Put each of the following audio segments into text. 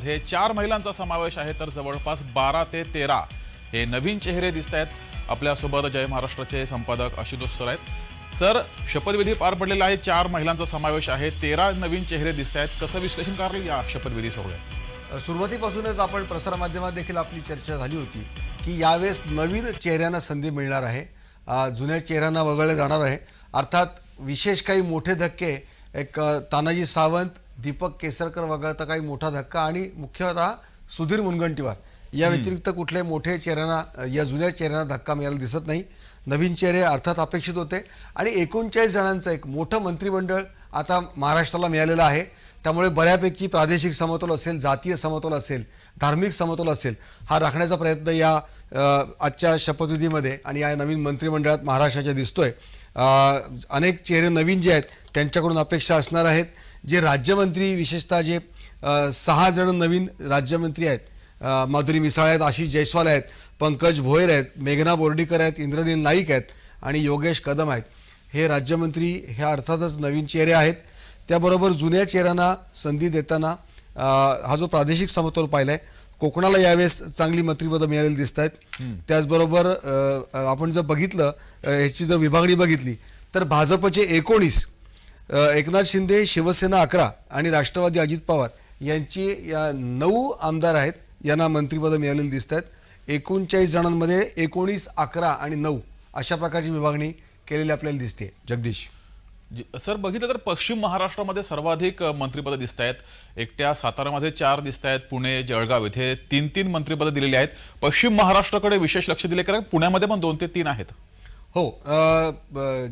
मध्ये 4 महिलांचा समावेश आहे, तर जवळपास 12 ते 13 हे नवीन चेहरे दिसत आहेत. आपल्यासोबत जय महाराष्ट्राचे संपादक आशुतोष सर आहेत. सर, शपथविधी पार पडलेला आहे, 4 महिलांचा समावेश आहे, 13 नवीन चेहरे दिसत आहेत. कसं विश्लेषण कराल या शपथविधी सोहळ्याचं? सुरुवातीपासूनच आपण प्रसारमाध्यमात देखील आपली चर्चा झाली होती की यावेळेस नवीन चेहऱ्यांना संधी मिळणार आहे, जुन्या चेहऱ्यांना वगळले जाणार आहे. अर्थात विशेष काही मोठे धक्के, एक तानाजी सावंत, दीपक केसरकर वगळता काही मोठा धक्का आणि मुख्यतः सुधीर मुनगंटीवार या व्यतिरिक्त कुठल्याही मोठे चेहऱ्यांना, या जुन्या चेहऱ्यांना धक्का मिळायला दिसत नाही. नवीन चेहरे अर्थात अपेक्षित होते आणि 39 जणांचं एक मोठं मंत्रिमंडळ आता महाराष्ट्राला मिळालेलं आहे. त्यामुळे बऱ्यापैकी प्रादेशिक समतोल असेल, जातीय समतोल असेल, धार्मिक समतोल असेल, हा राखण्याचा प्रयत्न या आजच्या शपथविधीमध्ये आणि या नवीन मंत्रिमंडळात महाराष्ट्राच्या दिसतोय. अनेक चेहरे नवीन जे आहेत त्यांच्याकडून अपेक्षा असणार आहेत. जे राज्यमंत्री, विशेषतः जे 6 जण नवीन राज्यमंत्री आहेत, माधुरी मिसाळ आहेत, आशिष जयस्वाल आहेत, पंकज भोयर आहेत, मेघना बोर्डीकर आहेत, इंद्रनील नाईक आहेत आणि योगेश कदम आहेत. हे राज्यमंत्री हे अर्थातच नवीन चेहरे आहेत. त्याबरोबर जुन्या चेहऱ्यांना संधी देताना हा जो प्रादेशिक समतोल पाहिलाय, कोकणाला यावेळेस चांगली मंत्रिपदं मिळालेली दिसत आहेत. त्याचबरोबर आपण जर बघितलं, ह्याची जर विभागणी बघितली तर भाजपचे 19, एकनाथ शिंदे, शिवसेना 11 आणि राष्ट्रवादी अजित पवार यांची 9 आमदार आहेत, यांना मंत्रिपदं मिळालेली दिसत आहेत. 39 जणांमध्ये 19, 11 आणि 9 अशा प्रकारची विभागणी केलेली आपल्याला दिसते. जगदीश सर, बघितलं तर पश्चिम महाराष्ट्रामध्ये सर्वाधिक मंत्रिपदं दिसत आहेत. एकट्या सातारामध्ये 4 दिसत आहेत, पुणे, जळगाव इथे 3-3 मंत्रिपदं दिलेली आहेत. पश्चिम महाराष्ट्राकडे विशेष लक्ष दिले, कारण पुण्यामध्ये पण 2 ते 3 आहेत. हो,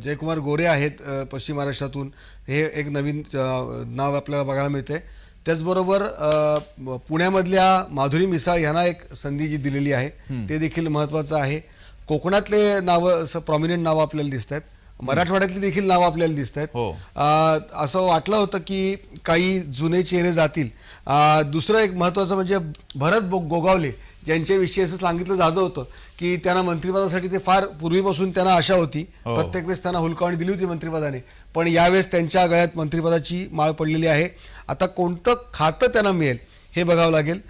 जयकुमार गोरे आहेत पश्चिम महाराष्ट्रातून, हे एक नवीन नाव आपल्याला बघायला मिळते. त्याचबरोबर पुण्यामधल्या माधुरी मिसाळ यांना एक संधी जी दिलेली आहे ते देखील महत्त्वाचं आहे. कोकणातले नावं, असं प्रॉमिनंट नावं आपल्याला दिसत आहेत. मराठवाड्यातली देखील नावं आपल्याला दिसत आहेत. असं वाटलं होतं की काही जुने चेहरे जातील. दुसरं एक महत्त्वाचं म्हणजे भरत गोगावले, ज्यांच्याविषयी असं सांगितलं जात होतं की त्यांना मंत्रिपदासाठी ते फार पूर्वीपासून त्यांना आशा होती, प्रत्येक वेळेस त्यांना हुलकावणी दिली होती मंत्रिपदाने, पण यावेळेस त्यांच्या गळ्यात मंत्रिपदाची माळ पडलेली आहे. आता कोणतं खातं त्यांना मिळेल हे बघावं लागेल.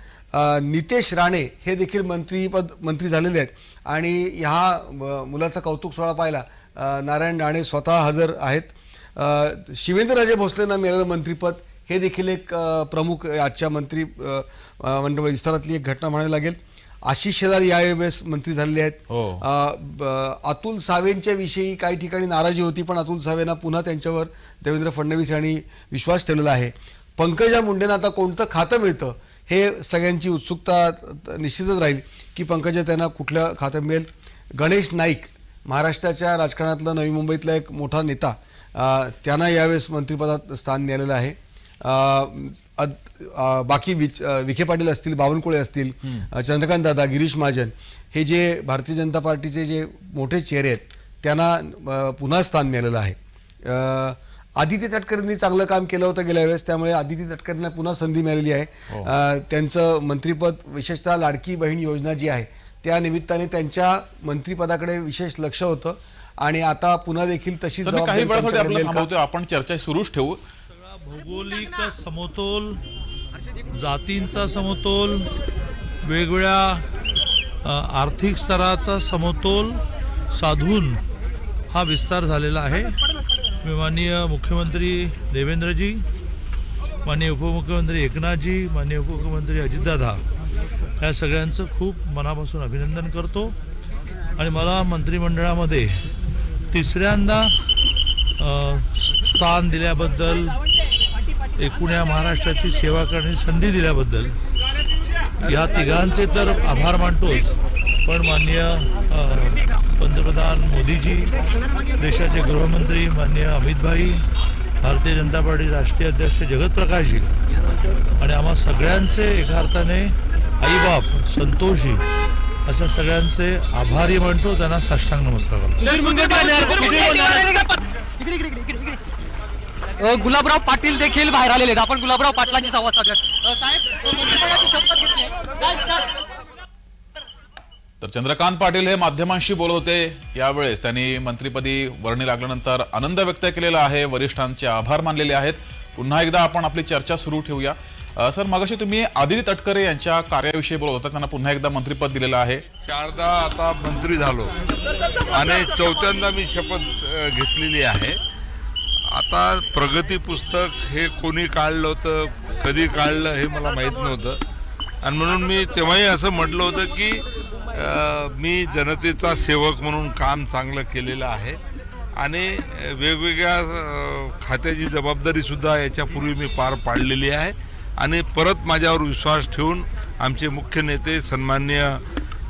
नितेश राणे हे देखील मंत्री झालेले आहेत आणि ह्या मुलाचा कौतुक सोहळा पाहिला, नारायण राणे स्वतः हजर आहेत. शिवेंद्रराजे भोसलेंना मिळालेलं मंत्रिपद हे देखील एक प्रमुख आजच्या मंत्री मंडळ विस्तारातली एक घटना म्हणावी लागेल. आशिष शेलार यावेळेस मंत्री झालेले आहेत. अतुल सावेंच्या विषयी काही ठिकाणी नाराजी होती, पण अतुल सावेंना पुन्हा त्यांच्यावर देवेंद्र फडणवीस यांनी विश्वास ठेवलेला आहे. पंकजा मुंडेंना आता कोणतं खातं मिळतं हे सगळ्यांची उत्सुकता निश्चितच राहील की पंकजा त्यांना कुठलं खातं मिळेल. गणेश नाईक, महाराष्ट्राच्या राजकारणातला नवी मुंबईतला एक मोठा नेता, त्यांना यावेळेस मंत्रिपदात स्थान मिळालेलं आहे. बाकी विखे पाटील असतील, बावनकुळे असतील, चंद्रकांत दादा, गिरीश महाजन, हे जे भारतीय जनता पार्टीचे जे मोठे चेहरे आहेत त्यांना पुन्हा स्थान मिळालेलं आहे. आदिती तटकरेंनी चांगलं काम केलं होतं गेल्या वेळेस, त्यामुळे आदिती तटकरेंना पुन्हा संधी मिळालेली आहे. त्यांचं मंत्रिपद, विशेषतः लाडकी बहीण योजना जी आहे त्या निमित्ताने त्यांच्या मंत्रिपदाकडे विशेष लक्ष होतं आणि आता पुन्हा देखील तशीच जबाबदारी. आपण चर्चा सुरूच ठेवू. भौगोलिक समतोल, जातींचा समतोल, वेगवेगळ्या आर्थिक स्तराचा समतोल साधून हा विस्तार झालेला आहे. माननीय मुख्यमंत्री देवेंद्रजी, माननीय उपमुख्यमंत्री एकनाथजी, माननीय उपमुख्यमंत्री अजितदादा, या सगळ्यांचं खूप मनापासून अभिनंदन करतो आणि मला मंत्रिमंडळामध्ये 3ऱ्यांदा स्थान दिल्याबद्दल, एकूण या महाराष्ट्राची सेवा करण्याची संधी दिल्याबद्दल या तिघांचे तर आभार मानतोच, पण माननीय पंतप्रधान मोदीजी, देशाचे गृहमंत्री माननीय अमितभाई, भारतीय जनता पार्टी राष्ट्रीय अध्यक्ष जगत प्रकाशजी आणि आम्हा सगळ्यांचे एका अर्थाने आईबाप संतोषी अशा सगळ्यांचे आभारी मानतो, त्यांना साष्टांग नमस्कार करतो. गुलाबराव पाटील देखील बाहेर आलेले आहेत. आपण गुलाबराव पाटलांची संवाद साधूयात. तर चंद्रकांत पाटील हे माध्यमांशी बोलत होते. यावेळेस त्यांनी मंत्रिपदी वर्णी लागल्यानंतर आनंद व्यक्त केलेला आहे, वरिष्ठांचे आभार मानलेले आहेत. पुन्हा एकदा आपण आपली चर्चा सुरू ठेवूया. सर मगाशी तुम्ही आदिती तटकरे यांच्या कार्याविषयी बोलत होता, त्यांना पुन्हा एकदा मंत्रिपद दिलेलं आहे. चारदा आता मंत्री झालो आणि चौथ्यांदा मी शपथ घेतलेली आहे. आता प्रगती पुस्तक हे कोणी काढलं होतं, कधी काढलं हे मला माहीत नव्हतं आणि म्हणून मी तेव्हाही असं म्हटलं होतं की मी जनतेचा सेवक म्हणून काम चांगलं केलेलं आहे आणि वेगवेगळ्या खात्याची जबाबदारीसुद्धा याच्यापूर्वी मी पार पाडलेली आहे आणि परत माझ्यावर विश्वास ठेवून आमचे मुख्य नेते सन्माननीय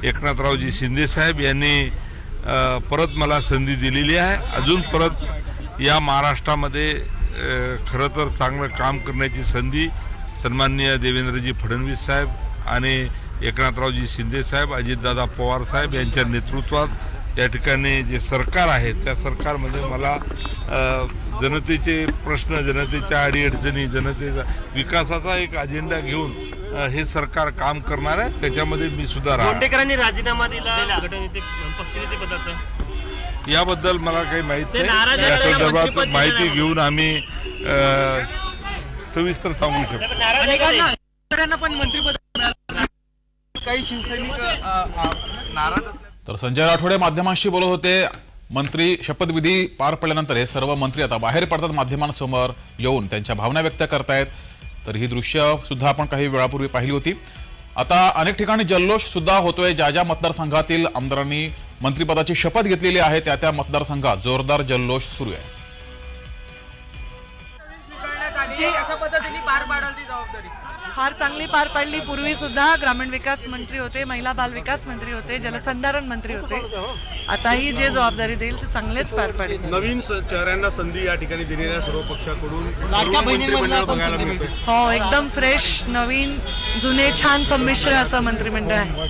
एकनाथरावजी शिंदेसाहेब यांनी परत मला संधी दिलेली आहे. अजून परत या महाराष्ट्रामध्ये खरं तर चांगलं काम करण्याची संधी सन्माननीय देवेंद्रजी फडणवीस साहेब आणि एकनाथरावजी शिंदेसाहेब, अजितदादा पवार साहेब यांच्या नेतृत्वात या ठिकाणी जे सरकार आहे त्या सरकारमध्ये मला जनतेचे प्रश्न, जनतेच्या अडीअडचणी, जनतेचा विकासाचा एक अजेंडा घेऊन हे सरकार काम करणार आहे. त्याच्यामध्ये मी सुद्धा लोंढेकरांनी राजीनामा दिला गटनेते पक्षनेते पदाचा, याबद्दल मला काही माहित ते नाही. नाराज या झालेले संदर्भात मंत्रिपद माहिती दिलं घेऊन आम्ही सविस्तर सांगू शकतो. नाराज पण मंत्रिपद काही शिवसैनिक नाराज तर संजय राठोडे माध्यमांशी बोलत होते. मंत्री शपथविधी पार पडल्यानंतर हे सर्व मंत्री आता बाहेर पडतात, माध्यमांसमोर येऊन त्यांच्या भावना व्यक्त करतायत. तर ही दृश्य सुद्धा आपण काही वेळापूर्वी पाहिली होती. आता अनेक ठिकाणी जल्लोष सुद्धा होतोय. ज्या ज्या मतदारसंघातील आमदारांनी मंत्रिपदाची शपथ घेतलेली आहे त्या त्या मतदारसंघात जोरदार जल्लोष सुरू आहे. अशा पद्धतीने पार पाडाल ती जबाबदारी फार चांगली पार पाडली. पूर्वी सुद्धा ग्रामीण विकास मंत्री होते, महिला बाल विकास मंत्री होते, जलसंधारण मंत्री होते. आताही जे जबाबदारी देईल ते चांगलेच पार पाडेल. नवीन चेहऱ्यांना संधी या ठिकाणी दिलेल्या सर्व पक्षाकडून लाडक्या बहिणींमधला पण बघायला संधी मिळते. हो, एकदम फ्रेश, नवीन, जुने, छान संमिश्र असं मंत्रिमंडळ आहे.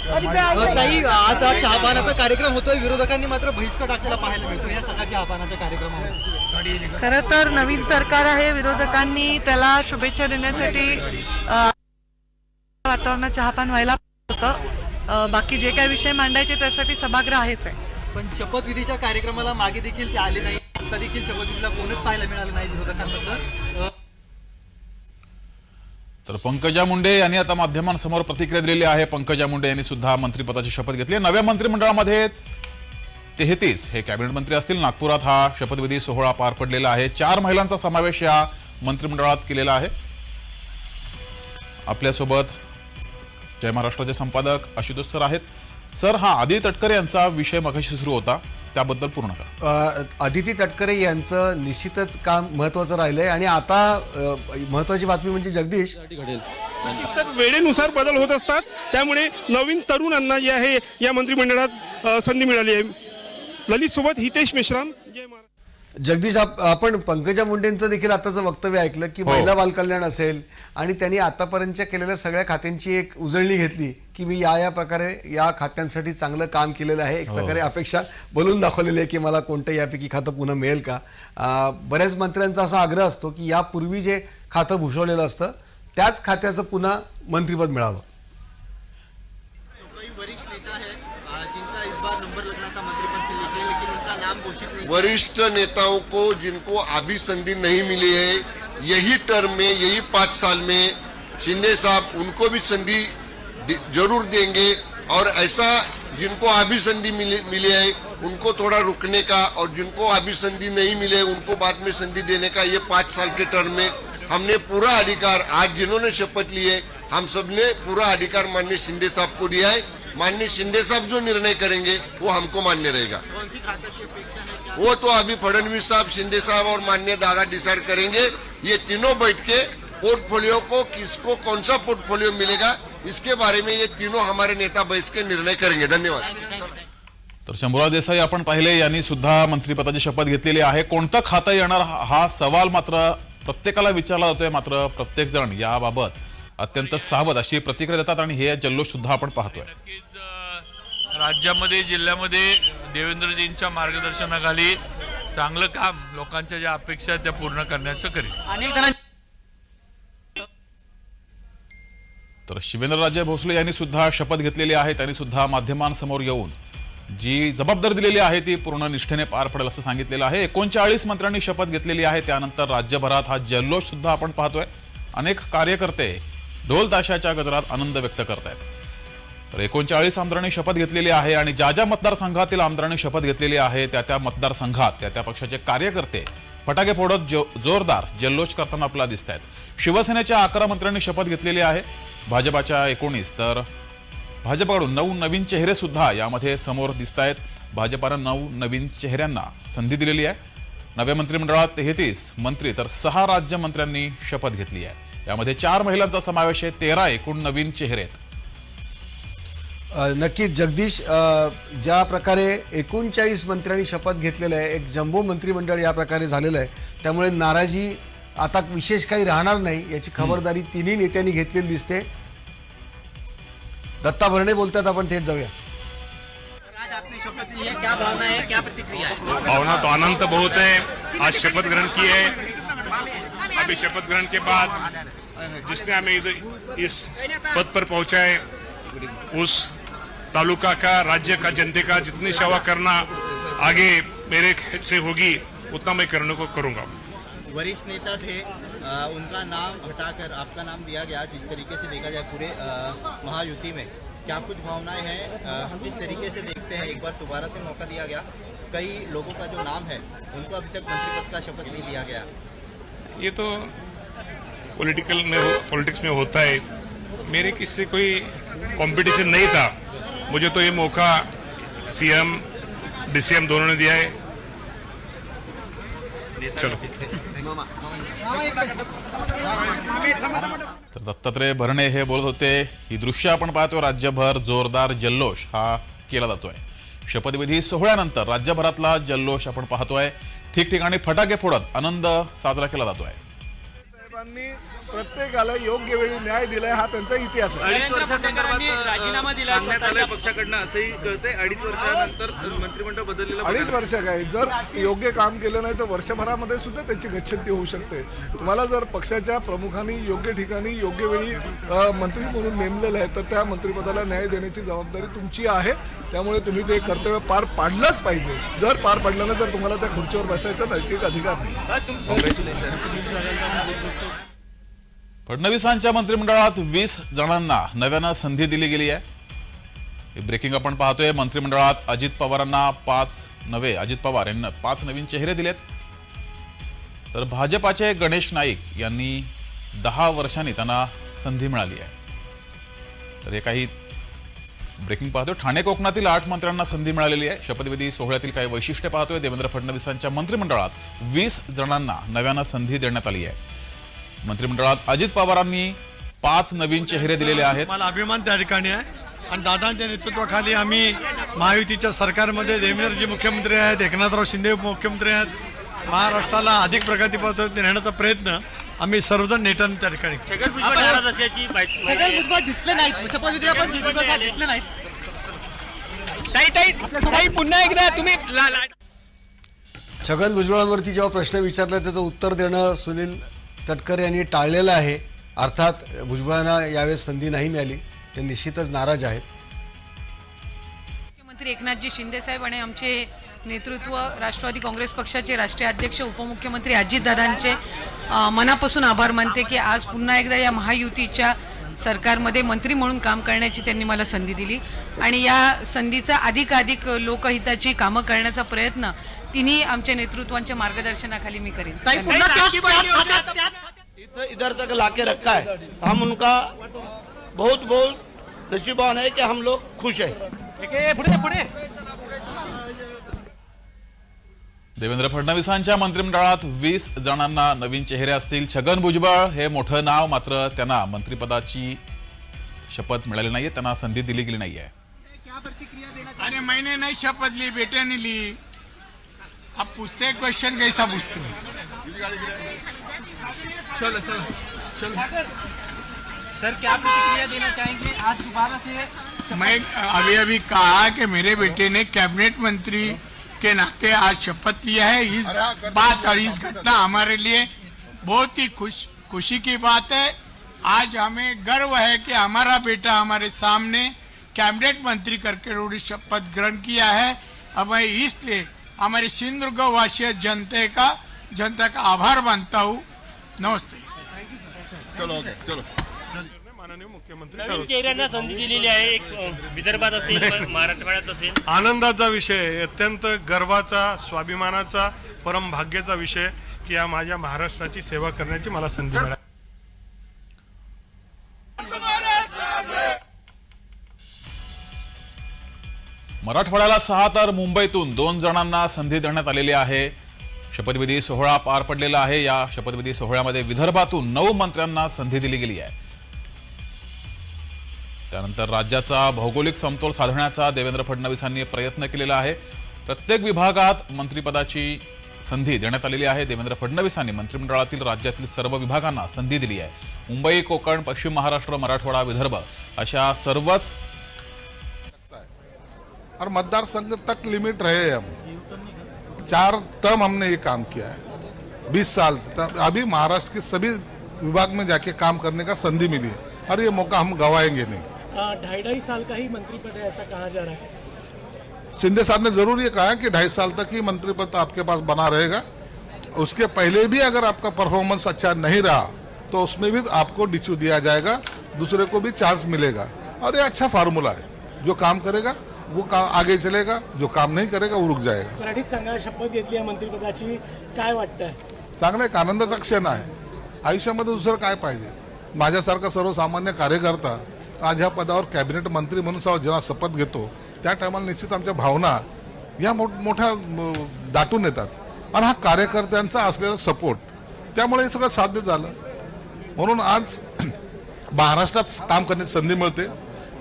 ताई, आज हा चहापानाचा कार्यक्रम होतोय, विरोधकांनी मात्र बहिष्कार टाकलेला पाहायला मिळतो या सगळ्या चहापानाच्या कार्यक्रमावर. खरं तर नवीन सरकार आहे, विरोधकांनी त्याला शुभेच्छा देण्यासाठी वातावरणात चहापान व्हायला होतं. बाकी जे काही विषय मांडायचे त्यासाठी सभागृह आहेच आहे. पण शपथविधीच्या कार्यक्रमाला मागे देखील ते आले नाही, आता देखील शपथविधीला कोणच पाहायला मिळालं नाही विरोधकांबद्दल. तर पंकजा मुंडे यांनी आता माध्यमांसमोर प्रतिक्रिया दिलेली आहे. पंकजा मुंडे यांनी सुद्धा मंत्रिपदाची शपथ घेतली. नव्या मंत्रिमंडळामध्ये 33 हे कॅबिनेट मंत्री असतील. नागपुरात हा शपथविधी सोहळा पार पडलेला आहे. 4 महिलांचा समावेश या मंत्रिमंडळात केलेला आहे. आपल्यासोबत जय महाराष्ट्राचे संपादक आशुतोष सर आहेत. सर, हा आदिती तटकरे यांचा विषय मगाशी सुरू होता, त्याबद्दल पूर्ण करा. आदिती तटकरे यांचं निश्चितच काम महत्त्वाचं राहिलंय आणि आता महत्त्वाची बातमी म्हणजे जगदीश, वेळेनुसार बदल होत असतात, त्यामुळे नवीन तरुणांना जे आहे या मंत्रिमंडळात संधी मिळाली आहे. ललित सोबत हितेश मेश्राम, जय महाराष्ट्र. जगदीश, आपण पंकजा मुंडेंचं देखील आताचं वक्तव्य ऐकलं की महिला बालकल्याण असेल आणि त्यांनी आतापर्यंतच्या केलेल्या सगळ्या खात्यांची एक उजळणी घेतली की मी या प्रकारे या खात्यांसाठी चांगलं काम केलेलं आहे. एक प्रकारे अपेक्षा बोलून दाखवलेली आहे की मला कोणतं यापैकी खातं पुन्हा मिळेल का. बऱ्याच मंत्र्यांचा असा आग्रह असतो की यापूर्वी जे खातं भूषवलेलं असतं त्याच खात्याचं पुन्हा मंत्रिपद मिळावं. वरिष्ठ नेताओं को जिनको अभी संधि नहीं मिली है, यही टर्म में, यही 5 साल में शिंदे साहब उनको भी संधि जरूर देंगे. और ऐसा जिनको अभी संधि मिली है उनको थोड़ा रुकने का, और जिनको अभी संधि नहीं मिले उनको बाद में संधि देने का, ये 5 साल के टर्म में हमने पूरा अधिकार, आज जिन्होंने शपथ ली है हम सबने पूरा अधिकार माननीय शिंदे साहब को दिया है. माननीय शिंदे साहब जो निर्णय करेंगे वो हमको मान्य रहेगा. वो तो अभी फडणवीस साहब, शिंदे साहब और माननीय दादा डिसाइड करेंगे. ये तीनों बैठ के पोर्टफोलियो को किसको कौन सा पोर्टफोलियो मिलेगा इसके बारे में ये तीनों हमारे नेता बैठ के निर्णय करेंगे. धन्यवाद. तर शंभूराज देसाई आपण पाहिले, यांनी सुद्धा मंत्रिपदाची शपथ घेतलेली आहे. कोणतं खातं येणार हा सवाल मात्र प्रत्येकाला विचारला जातोय. मात्र प्रत्येक जण याबाबत अत्यंत सावध अशी प्रतिक्रिया देतात आणि हे जल्लोष सुद्धा आपण पाहतोय. राज्यामध्ये, जिल्ह्यामध्ये देवेंद्रजींच्या मार्गदर्शनाखाली चांगलं काम, लोकांच्या ज्या अपेक्षा आहेत त्या पूर्ण करण्याचं करेल. अनेक जणांनी तर शिवेंद्रराजे भोसले यांनी सुद्धा शपथ घेतलेली आहे. त्यांनी सुद्धा माध्यमांसमोर येऊन जी जबाबदारी दिलेली आहे ती पूर्ण निष्ठेने पार पडेल असं सांगितलेलं आहे. 39 मंत्र्यांनी शपथ घेतलेली आहे. त्यानंतर राज्यभरात हा जल्लोष सुद्धा आपण पाहतोय. अनेक कार्यकर्ते ढोल ताशाच्या गजरात आनंद व्यक्त करतायत. तर 39 आमदारांनी शपथ घेतलेली आहे आणि ज्या ज्या मतदारसंघातील आमदारांनी शपथ घेतलेली आहे त्या मतदारसंघात त्या पक्षाचे कार्यकर्ते फटाके फोडत जोरदार जल्लोष करताना आपल्याला दिसत आहेत. शिवसेनेच्या 11 मंत्र्यांनी शपथ घेतलेली आहे, भाजपाच्या 19, तर भाजपाकडून 9 नवीन चेहरे सुद्धा यामध्ये समोर दिसत आहेत. भाजपानं 9 नवीन चेहऱ्यांना संधी दिलेली आहे. नव्या मंत्रिमंडळात 33 मंत्री तर 6 राज्यमंत्र्यांनी शपथ घेतली आहे. यामध्ये 4 महिलांचा समावेश आहे. 13 एकूण नवीन चेहरे आहेत. नक्कीच जगदीश, ज्या प्रकारे 39 मंत्र्यांनी शपथ घेतलेलं आहे, एक जम्बो मंत्रिमंडळ या प्रकारे झालेलं आहे, त्यामुळे नाराजी आता विशेष काही राहणार नाही याची खबरदारी तिन्ही नेत्यांनी घेतलेली दिसते. दत्ता भरणे बोलतात, आपण थेट जाऊया. आज आपने शपथ ली है, क्या भावना है, क्या प्रतिक्रिया है? भावना तो आनंद तो बहुत है. आज शपथ ग्रहण की है. अभी शपथ ग्रहण के बाद जिसने हमें इधर इस पद पर पहुंचाए, उस तालुका का, राज्य का, जनते का जितनी सेवा करना आगे मेरे से होगी उतना मैं करने को करूंगा. वरिष्ठ नेता थे, उनका नाम हटाकर आपका नाम दिया गया. जिस तरीके से देखा जाए पूरे महायुति में क्या कुछ भावनाएं हैं, किस तरीके से देखते हैं? एक बार दोबारा से मौका दिया गया, कई लोगों का जो नाम है उनको अभी तक मंत्री पद का शपथ नहीं दिया गया. ये तो पॉलिटिक्स में होता है. मेरे किससे कोई कंपटीशन नहीं था. मुझे तो ये मौका सीएम डीसीएम दोनों ने दिया है. चलो. तर दत्तात्रय भरणे हे बोलत होते. ही दृश्य आपण पाहतोय. राज्यभर जोरदार जल्लोष हा केला जातोय. शपथविधी सोहळ्यानंतर राज्यभरातला जल्लोष आपण पाहतोय. ठिकठिकाणी फटाके फोडत आनंद साजरा केला जातोय. साहेबांनी प्रत्येकाला योग्य वेळी न्याय दिलाय, हा त्यांचा इतिहास आहे. 2.5 वर्षांनी राजीनामा दिला पक्षाकडनं असंही कळतंय. 2.5 वर्षानंतर मंत्रिमंडळ बदललेलं 2.5 वर्ष काय, जर योग्य काम केलं नाही तर वर्षभरामध्ये सुद्धा त्याची गच्छंती होऊ शकते. तुम्हाला जर पक्षाच्या प्रमुखांनी योग्य ठिकाणी योग्य वेळी मंत्री म्हणून नेमलेलं आहे तर त्या मंत्रिपदाला न्याय देण्याची जबाबदारी तुमची आहे. त्यामुळे तुम्ही ते कर्तव्य पार पाडलंच पाहिजे. जर पार पाडलं नाही तर तुम्हाला त्या खुर्चीवर बसायचा नैतिक अधिकार नाही. फडणवीसांच्या मंत्रिमंडळात 20 जणांना नव्यानं संधी दिली गेली आहे. ब्रेकिंग आपण पाहतोय. मंत्रिमंडळात अजित पवारांना 5 नवे, अजित पवार यांना 5 नवीन चेहरे दिलेत. तर भाजपाचे गणेश नाईक यांनी 10 वर्षांनी त्यांना संधी मिळाली आहे. तर हे काही ब्रेकिंग पाहतोय. ठाणे कोकणातील 8 मंत्र्यांना संधी मिळालेली आहे. शपथविधी सोहळ्यातील काही वैशिष्ट्ये पाहतोय. देवेंद्र फडणवीसांच्या मंत्रिमंडळात 20 जणांना नव्यानं संधी देण्यात आली आहे. मंत्रिमंडळात अजित पवारांनी 5 नवीन चेहरे दिलेले आहेत. मला अभिमान त्या ठिकाणी आहे. आणि दादांच्या नेतृत्वाखाली आम्ही महायुतीच्या सरकारमध्ये देवेंद्रजी मुख्यमंत्री आहेत, एकनाथराव शिंदे मुख्यमंत्री आहेत. महाराष्ट्राला अधिक प्रगतीपथावर नेण्याचा प्रयत्न आम्ही सर्वजण नेत्यांनी त्या ठिकाणी. छगन भुजबळ दिसले नाहीत शपथविधीला, पण भुजबळ दिसले नाहीत. ताई पुन्हा एकदा तुम्ही छगन भुजबळांवरती जेव्हा प्रश्न विचारला त्याचं उत्तर देणं सुनील तटकरे यांनी टाळलेलं आहे. अर्थात भुजबळांना यावेळेस संधी नाही मिळाली, ते निश्चितच नाराज आहेत. मुख्यमंत्री एकनाथजी शिंदे साहेब आणि आमचे नेतृत्व राष्ट्रवादी काँग्रेस पक्षाचे राष्ट्रीय अध्यक्ष उपमुख्यमंत्री अजितदादांचे मनापासून आभार मानते की आज पुन्हा एकदा या महायुतीच्या सरकारमध्ये मंत्री म्हणून काम करण्याची त्यांनी मला संधी दिली. आणि या संधीचा अधिकाधिक लोकहिताची कामं करण्याचा प्रयत्न तिन्ही आमच्या नेतृत्वांच्या मार्गदर्शनाखाली मी करेन. इधर तक लाके रखा है, हम उनका बहुत बहुत नसीबान है कि हम लोग खुश है. देवेंद्र फडणवीसांच्या मंत्रिमंडळात 20 जणांना नवीन चेहरे असतील. छगन भुजबळ हे मोठं नाव, मात्र त्यांना मंत्रिपदाची शपथ मिळाली नाहीये, त्यांना संधी दिली गेली नाहीये. अरे मैंने नहीं शपथ ली, बेटे ने ली. अब पूछते क्वेश्चन कैसा पूछते चलो चलो चलो सर, क्या प्रतिक्रिया देना चाहेंगे आज दोबारा से? मैं अभी कहा कि मेरे बेटे ने कैबिनेट मंत्री के नाते आज शपथ लिया है. इस बात और इस घटना हमारे लिए बहुत ही खुशी की बात है. आज हमें गर्व है कि हमारा बेटा हमारे सामने कैबिनेट मंत्री करके रोड़ी शपथ ग्रहण किया है. अब मैं इसलिए हमारे सिंधुदुर्ग वासी जनता का आभार मानता हूँ. नमस्ते. चलो चलो. मुख्यमंत्री नवीन ठरवतील. चेहऱ्यांना संधी दिलेली आहे. एक विदर्भात असेल, मराठवाड्यात असेल. आनंदाचा विषय, अत्यंत गर्वाचा, स्वाभिमानाचा, परम भाग्याचा विषय की या माझ्या महाराष्ट्राची सेवा करण्याची मला संधी मिळाली. मराठवाड्याला 6 तर मुंबईतून 2 जणांना संधी देण्यात आलेली आहे. शपथविधी सोहळा पार पडलेला आहे. या शपथविधी सोहळ्यामध्ये विदर्भातून 9 मंत्र्यांना संधी दिली गेली आहे. त्यानंतर राज्याचा भौगोलिक समतोल साधण्याचा देवेंद्र फडणवीसांनी प्रयत्न केलेला आहे. प्रत्येक विभागात मंत्रिपदाची संधी देण्यात आलेली आहे. देवेंद्र फडणवीसांनी मंत्रिमंडळातील राज्यातील सर्व विभागांना संधी दिली आहे. मुंबई, कोकण, पश्चिम महाराष्ट्र, मराठवाडा, विदर्भ अशा सर्वच और मतदार संघ तक लिमिट रहे हम 4 टर्म हमने ये काम किया है 20 साल से. अभी महाराष्ट्र के सभी विभाग में जाके काम करने का संधि मिली है और ये मौका हम गवाएंगे नहीं. 2.5 साल का ही मंत्रिपद है, ऐसा कहा जा रहा है. शिंदे साहब ने जरूर ये कहा कि 2.5 साल तक ही मंत्रिपद आपके पास बना रहेगा. उसके पहले भी अगर आपका परफॉर्मेंस अच्छा नहीं रहा तो उसमें भी आपको डिचू दिया जाएगा, दूसरे को भी चांस मिलेगा. और ये अच्छा फार्मूला है. जो काम करेगा वो काम आगे चलेगा, जो काम नहीं करेगा वो रुक जाएगा. मराठीत सांगा, शपथ घेतली आहे मंत्रिपदाची, काय वाटतंय? चांगला एक आनंदाचा क्षण आहे. आयुष्यामध्ये दुसरं काय पाहिजे. माझ्यासारखा सर्वसामान्य कार्यकर्ता आज ह्या पदावर कॅबिनेट मंत्री म्हणून जेव्हा शपथ घेतो त्या टायमाला निश्चित आमच्या भावना या मोठ्या दाटून येतात. आणि हा कार्यकर्त्यांचा असलेला सपोर्ट, त्यामुळे हे सगळं साध्य झालं. म्हणून आज महाराष्ट्रात काम करण्याची संधी मिळते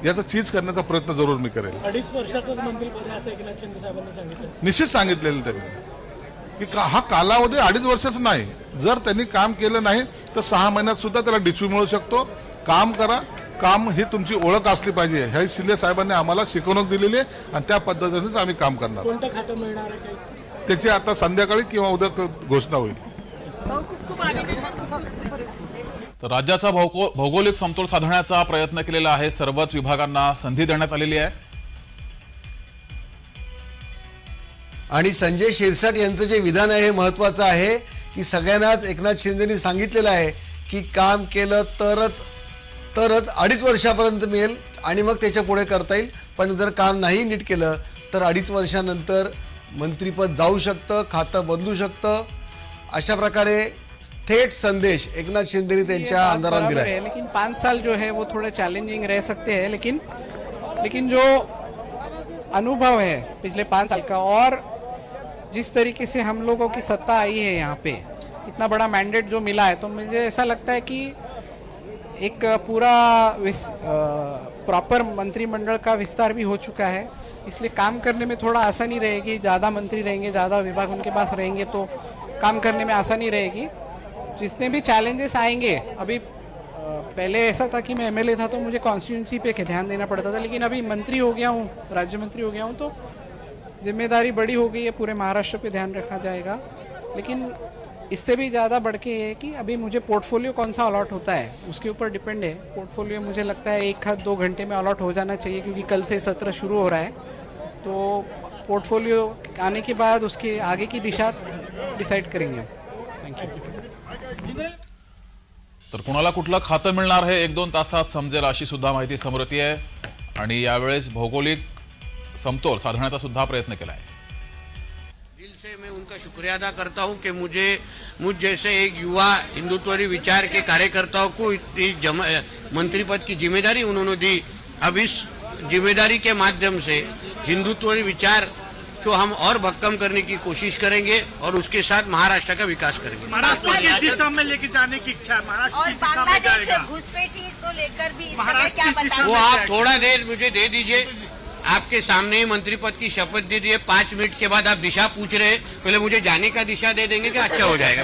याचा चीज करण्याचा प्रयत्न जरूर मी करेल. 2.5 वर्षाचंच मंत्रिपद आहे असं एकनाथ शिंदे साहेबांनी सांगितलं. निश्चित सांगितलेलं त्यांनी की हा कालावधी 2.5 वर्षाचा नाही. जर त्यांनी काम केलं नाही तर 6 महिन्यात सुद्धा त्याला डिचू मिळू शकतो. काम करा, काम ही तुमची ओळख असली पाहिजे. हे शिंदे साहेबांनी आम्हाला शिकवणूक दिलेली आहे आणि त्या पद्धतीनेच आम्ही काम करणार. कोणतं खातं मिळणार आहे काही? त्याची आता संध्याकाळी किंवा उद्या घोषणा होईल. तर राज्याचा भौगोलिक समतोल साधण्याचा प्रयत्न केलेला आहे. सर्वच विभागांना संधी देण्यात आलेली आहे. आणि संजय शिरसाट यांचं जे विधान आहे हे महत्त्वाचं आहे की सगळ्यांनाच एकनाथ शिंदेनी सांगितलेलं आहे की काम केलं तरच 2.5 वर्षापर्यंत मिळेल आणि मग त्याच्या पुढे करता येईल. पण जर काम नाही नीट केलं तर 2.5 वर्षानंतर मंत्रिपद जाऊ शकतं, खातं बदलू शकतं. अशा प्रकारे थेट संदेश एकनाथ शिंदेनी त्यांच्या आमदारांना दिला आहे. लेकिन 5 साल जो है वो थोड़े चैलेंजिंग रह सकते हैं, लेकिन जो अनुभव है पिछले 5 साल का और जिस तरीके से हम लोगों की सत्ता आई है यहाँ पे, इतना बड़ा मैंडेट जो मिला है, तो मुझे ऐसा लगता है कि एक पूरा प्रॉपर मंत्रिमंडल का विस्तार भी हो चुका है. इसलिए काम करने में थोड़ा आसानी रहेगी. ज़्यादा मंत्री रहेंगे, ज़्यादा विभाग उनके पास रहेंगे तो काम करने में आसानी रहेगी. जितने भी चैलेंजेस आएंगे, अभी पहले ऐसा था कि मैं एमएलए था तो मुझे कॉन्स्टिट्यूंसी पे ध्यान देना पड़ता था, लेकिन अभी मंत्री हो गया हूँ, राज्य मंत्री हो गया हूँ, तो जिम्मेदारी बड़ी हो गई है. पूरे महाराष्ट्र पे ध्यान रखा जाएगा. लेकिन इससे भी ज़्यादा बढ़ के ये है कि अभी मुझे पोर्टफोलियो कौन सा अलॉट होता है उसके ऊपर डिपेंड है. पोर्टफोलियो मुझे लगता है 1-2 घंटे में अलॉट हो जाना चाहिए, क्योंकि कल से सत्र शुरू हो रहा है. तो पोर्टफोलियो आने के बाद उसकी आगे की दिशा डिसाइड करेंगे हम. Thank you. तर कुणाला कुठलं खातं मिळणार हे 1-2 तासात समजेल अशी सुद्धा माहिती समोर येते आहे. आणि यावेळेस भौगोलिक समतोल साधण्याचा सुद्धा प्रयत्न केला आहे. दिल से मैं उनका शुक्रिया अदा करता हूं कि मुझ जैसे एक युवा हिंदुत्वरी विचार के कार्यकर्ताओं को इतनी मंत्रिपद की जिम्मेदारी उन्होंने दी. अब इस जिम्मेदारी के माध्यम से हिंदुत्वरी विचार को हम और भक्कम करने की कोशिश करेंगे और उसके साथ महाराष्ट्र का विकास करेंगे. महाराष्ट्र किस दिशा में लेके जाने की इच्छा है? महाराष्ट्र किस दिशा में जाएगा? घुसपैठी को लेकर भी इस समय क्या बताएं? वो आप थोड़ा देर मुझे दे दीजिए. आपके सामने ही मंत्रिपद की शपथ दे दिए. 5 मिनट के बाद आप दिशा पूछ रहे हैं. पहले मुझे जाने का दिशा दे देंगे कि अच्छा हो जाएगा.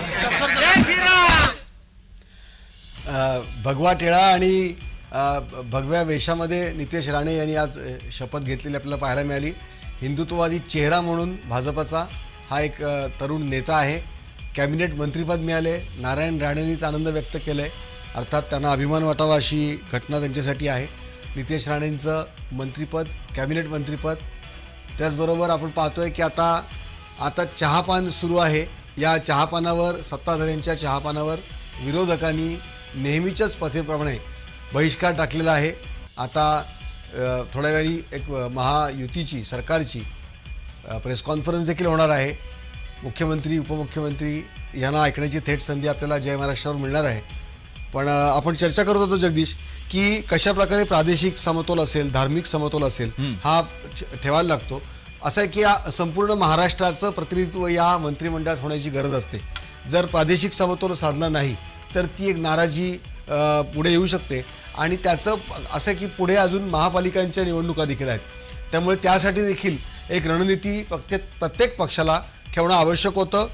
भगवा टिळा आणि भगव्या वेशामध्ये नितेश राणे यांनी आज शपथ घेतलेली आपल्याला पाहायला मिळाली. हिंदुत्ववादी चेहरा म्हणून भाजपचा हा एक तरुण नेता आहे. कॅबिनेट मंत्रिपद मिळाले. नारायण राणेंनी आनंद व्यक्त केला आहे. अर्थात त्यांना अभिमान वाटावा अशी घटना त्यांच्यासाठी आहे. नितेश राणेंचं मंत्रिपद, कॅबिनेट मंत्रिपद. त्याचबरोबर आपण पाहतोय की आता चहापान सुरू आहे. या चहापानावर, सत्ताधाऱ्यांच्या चहापानावर विरोधकांनी नेहमीच्याच पद्धतीप्रमाणे बहिष्कार टाकलेला आहे. आता थोड्या वेळी एक महायुतीची सरकारची प्रेस कॉन्फरन्स देखील होणार आहे. मुख्यमंत्री उपमुख्यमंत्री यांना ऐकण्याची थेट संधी आपल्याला जय महाराष्ट्रावर मिळणार आहे. पण आपण चर्चा करत होतो जगदीश की कशा प्रकारे प्रादेशिक समतोल असेल, धार्मिक समतोल असेल हा ठेवायला लागतो. असं आहे की या संपूर्ण महाराष्ट्राचं प्रतिनिधित्व या मंत्रिमंडळात होण्याची गरज असते. जर प्रादेशिक समतोल साधला नाही तर ती एक नाराजी पुढे येऊ शकते आणि त्याचं असं की पुढे अजून महापालिकांच्या निवडणुका देखील आहेत. त्यामुळे त्यासाठी देखील एक रणनीती प्रत्येक पक्षाला ठेवणं आवश्यक होतं.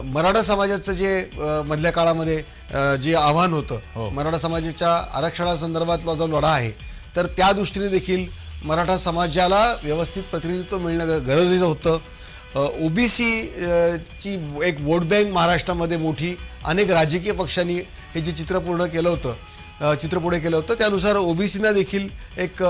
मराठा समाजाचं जे मधल्या काळामध्ये जे आव्हान होतं, मराठा समाजाच्या आरक्षणासंदर्भातला जो लढा आहे, तर त्या दृष्टीने देखील मराठा समाजाला व्यवस्थित प्रतिनिधित्व मिळणं गरजेचं होतं. ओबीसी ची एक वोट बँक महाराष्ट्रामध्ये मोठी, अनेक राजकीय पक्षांनी हे जे चित्र पुढे केलं होतं त्यानुसार ओबीसीना देखील एक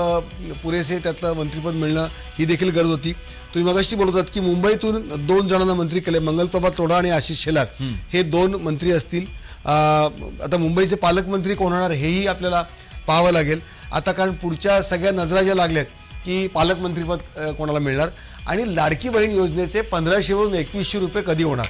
पुरेसे त्यातलं मंत्रिपद मिळणं ही देखील गरज होती. तुम्ही मगाशी बोलत होतात की मुंबईतून 2 जणांना मंत्री केले, मंगलप्रभात तोडा आणि आशिष शेलार हे 2 मंत्री असतील. आता मुंबईचे पालकमंत्री कोण होणार हेही आपल्याला पाहावं लागेल आता, कारण पुढच्या सगळ्या नजरा ज्या लागल्यात की पालकमंत्रीपद कोणाला मिळणार आणि लाडकी बहीण योजनेचे 1500वरून 2100 रुपये कधी होणार.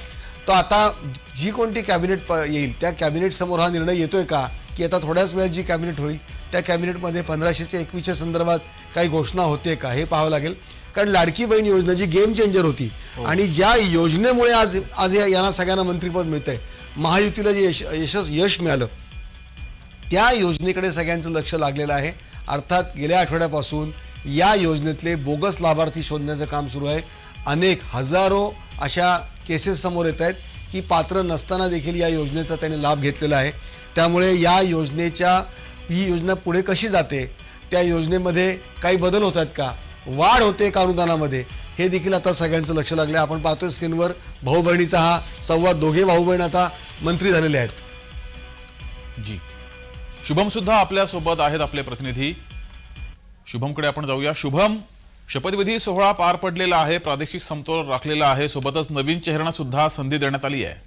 तर आता जी कोणती कॅबिनेट येईल त्या कॅबिनेट समोर हा निर्णय येतोय का, की आता थोड्याच वेळात जी कॅबिनेट होईल त्या कॅबिनेटमध्ये 1500 ते 2100 संदर्भात काही घोषणा होते का हे पाहावं लागेल. कारण लाडकी बहीण योजना जी गेम चेंजर होती आणि ज्या योजनेमुळे आज यांना सगळ्यांना मंत्रिपद मिळतंय, महायुतीला जे यश मिळालं, त्या योजनेकडे सगळ्यांचं लक्ष लागलेलं आहे. अर्थात गेल्या आठवड्यापासून या योजनेतले बोगस लाभार्थी शोधण्याचं काम सुरू आहे. अनेक हजारो अशा केसेस समोर येत आहेत की पात्र नसताना देखील या योजनेचा त्यांनी लाभ घेतलेला आहे. त्यामुळे ही योजना पुढे कशी जाते, त्या योजनेमध्ये काही बदल होतात का, वाढ होते का अनुदानामध्ये, हे देखील आता सगळ्यांचं लक्ष लागलं आहे. आपण पाहतोय स्क्रीनवर भाऊ बहिणीचा हा संवाद. दोघे भाऊ बहीण आता मंत्री झालेले आहेत. जी, शुभम सुद्धा आपल्या सोबत आहेत, आपले प्रतिनिधी. शुभमकडे आपण जाऊया. शुभम, शपथविधी सोहळा पार पडलेला आहे, प्रादेशिक समतोल राखलेला आहे, सोबतच नवीन चेहऱ्यांना सुद्धा संधी देण्यात आली आहे.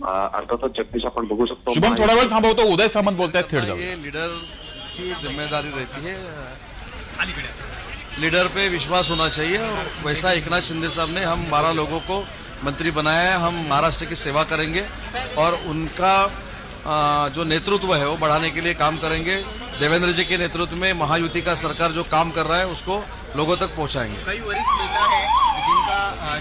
अर्थातच जगदीश आपण बघू शकतो. शुभम, थोडा वेळ थांबवतो, उदय सामंत बोलतायत, थेट जाऊ. ये लीडर की जिम्मेदारी रहती है, लीडर पे विश्वास होना चाहिए और वैसा एकनाथ शिंदे साहब ने हम 12 लोगों को मंत्री बनाया है. हम महाराष्ट्र की सेवा करेंगे और उनका जो नेतृत्व है वो बढ़ाने के लिए काम करेंगे. देवेंद्र जी के नेतृत्व में महायुति का सरकार जो काम कर रहा है उसको लोगों तक पहुंचाएंगे. कई वरिष्ठ नेता है